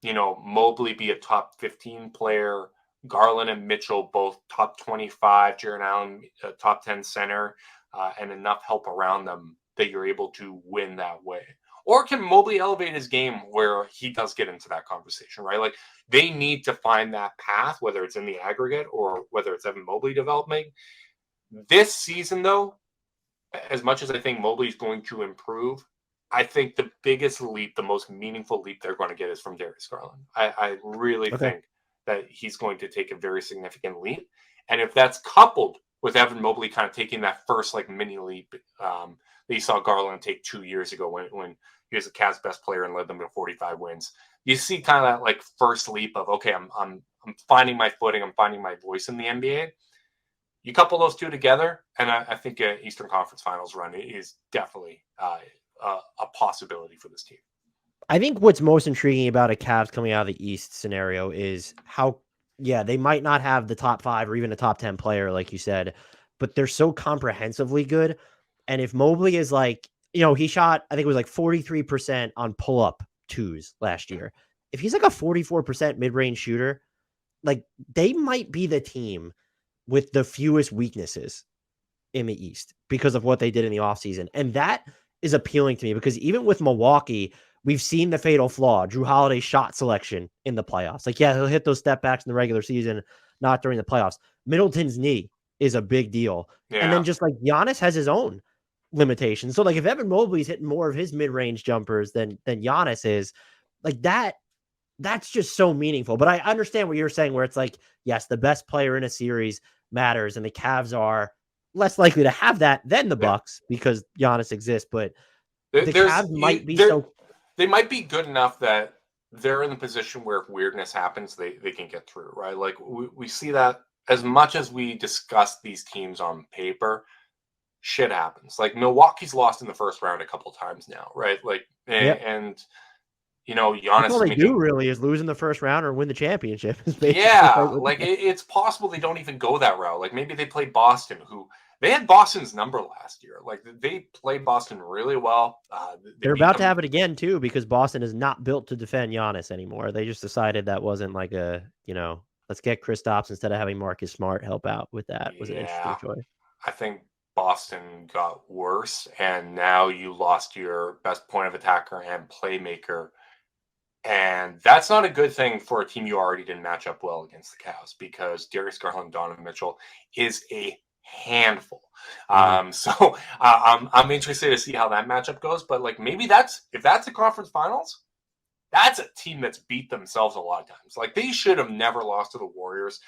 Mobley be a top 15 player, Garland and Mitchell both top 25, Jarrett Allen a top 10 center, and enough help around them that you're able to win that way? Or can Mobley elevate his game where he does get into that conversation, right? Like they need to find that path, whether it's in the aggregate or whether it's Evan Mobley development. This season, though, as much as I think Mobley's going to improve, I think the biggest leap, the most meaningful leap they're going to get is from Darius Garland. I really think that he's going to take a very significant leap. And if that's coupled with Evan Mobley kind of taking that first like mini leap that you saw Garland take 2 years ago when he was the Cavs' best player and led them to 45 wins, you see kind of that like first leap of, okay, I'm finding my footing, I'm finding my voice in the NBA. You couple those two together, and I think an Eastern Conference Finals run is definitely a possibility for this team. I think what's most intriguing about a Cavs coming out of the East scenario is how, they might not have the top 5 or even a top 10 player, like you said, but they're so comprehensively good. And if Mobley is like, he shot, I think it was like 43% on pull-up 2s last year. If he's like a 44% mid-range shooter, like they might be the team with the fewest weaknesses in the East because of what they did in the offseason. And that is appealing to me because even with Milwaukee, we've seen the fatal flaw, Drew Holiday's shot selection in the playoffs. Like, he'll hit those step backs in the regular season, not during the playoffs. Middleton's knee is a big deal. Yeah. And then just like Giannis has his own limitations. So like if Evan Mobley's hitting more of his mid-range jumpers than Giannis is, like that's just so meaningful. But I understand what you're saying where it's like, yes, the best player in a series matters, and the Cavs are less likely to have that than the Bucks because Giannis exists. But the Cavs might be they might be good enough that they're in the position where if weirdness happens, they can get through, right? Like we see that as much as we discuss these teams on paper, shit happens. Like Milwaukee's lost in the first round a couple times now, right? Like and Giannis. All they do really is lose in the first round or win the championship. Yeah, like it's possible they don't even go that route. Like maybe they play Boston, who they had Boston's number last year. Like they played Boston really well. They're about to have it again too because Boston is not built to defend Giannis anymore. They just decided that wasn't like a let's get Kristaps instead of having Marcus Smart help out with that. Was an interesting choice. I think Boston got worse, and now you lost your best point of attacker and playmaker. And that's not a good thing for a team you already didn't match up well against the Cavs because Darius Garland, Donovan Mitchell is a handful. So I'm interested to see how that matchup goes. But like maybe if that's a conference finals, that's a team that's beat themselves a lot of times. Like they should have never lost to the Warriors.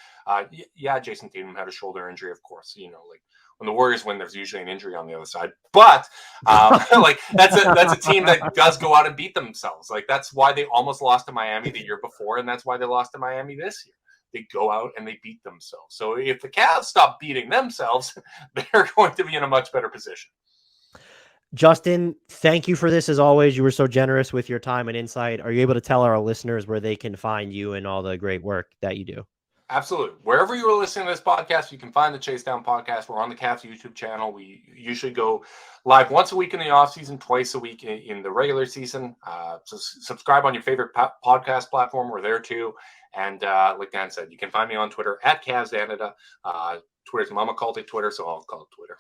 Jason Tatum had a shoulder injury, of course. Like when the Warriors win, there's usually an injury on the other side. But like that's a team that does go out and beat themselves. Like that's why they almost lost to Miami the year before, and that's why they lost to Miami this year. They go out and they beat themselves. So if the Cavs stop beating themselves, they're going to be in a much better position. Justin, thank you for this as always. You were so generous with your time and insight. Are you able to tell our listeners where they can find you and all the great work that you do? Absolutely. Wherever you're listening to this podcast, you can find the Chase Down podcast. We're on the Cavs YouTube channel. We usually go live once a week in the off season, twice a week in the regular season. So subscribe on your favorite podcast platform. We're there too. And like Dan said, you can find me on Twitter at CavsCanada. Twitter's Mama called it Twitter, so I'll call it Twitter.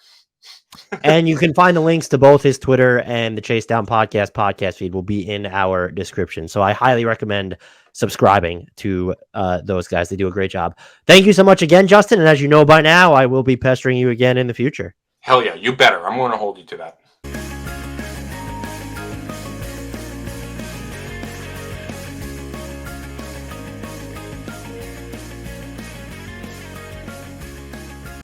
And you can find the links to both his Twitter and the Chase Down podcast feed will be in our description. So I highly recommend subscribing to those guys. They do a great job. Thank you so much again, Justin. And as you know by now, I will be pestering you again in the future. Hell yeah, you better. I'm going to hold you to that.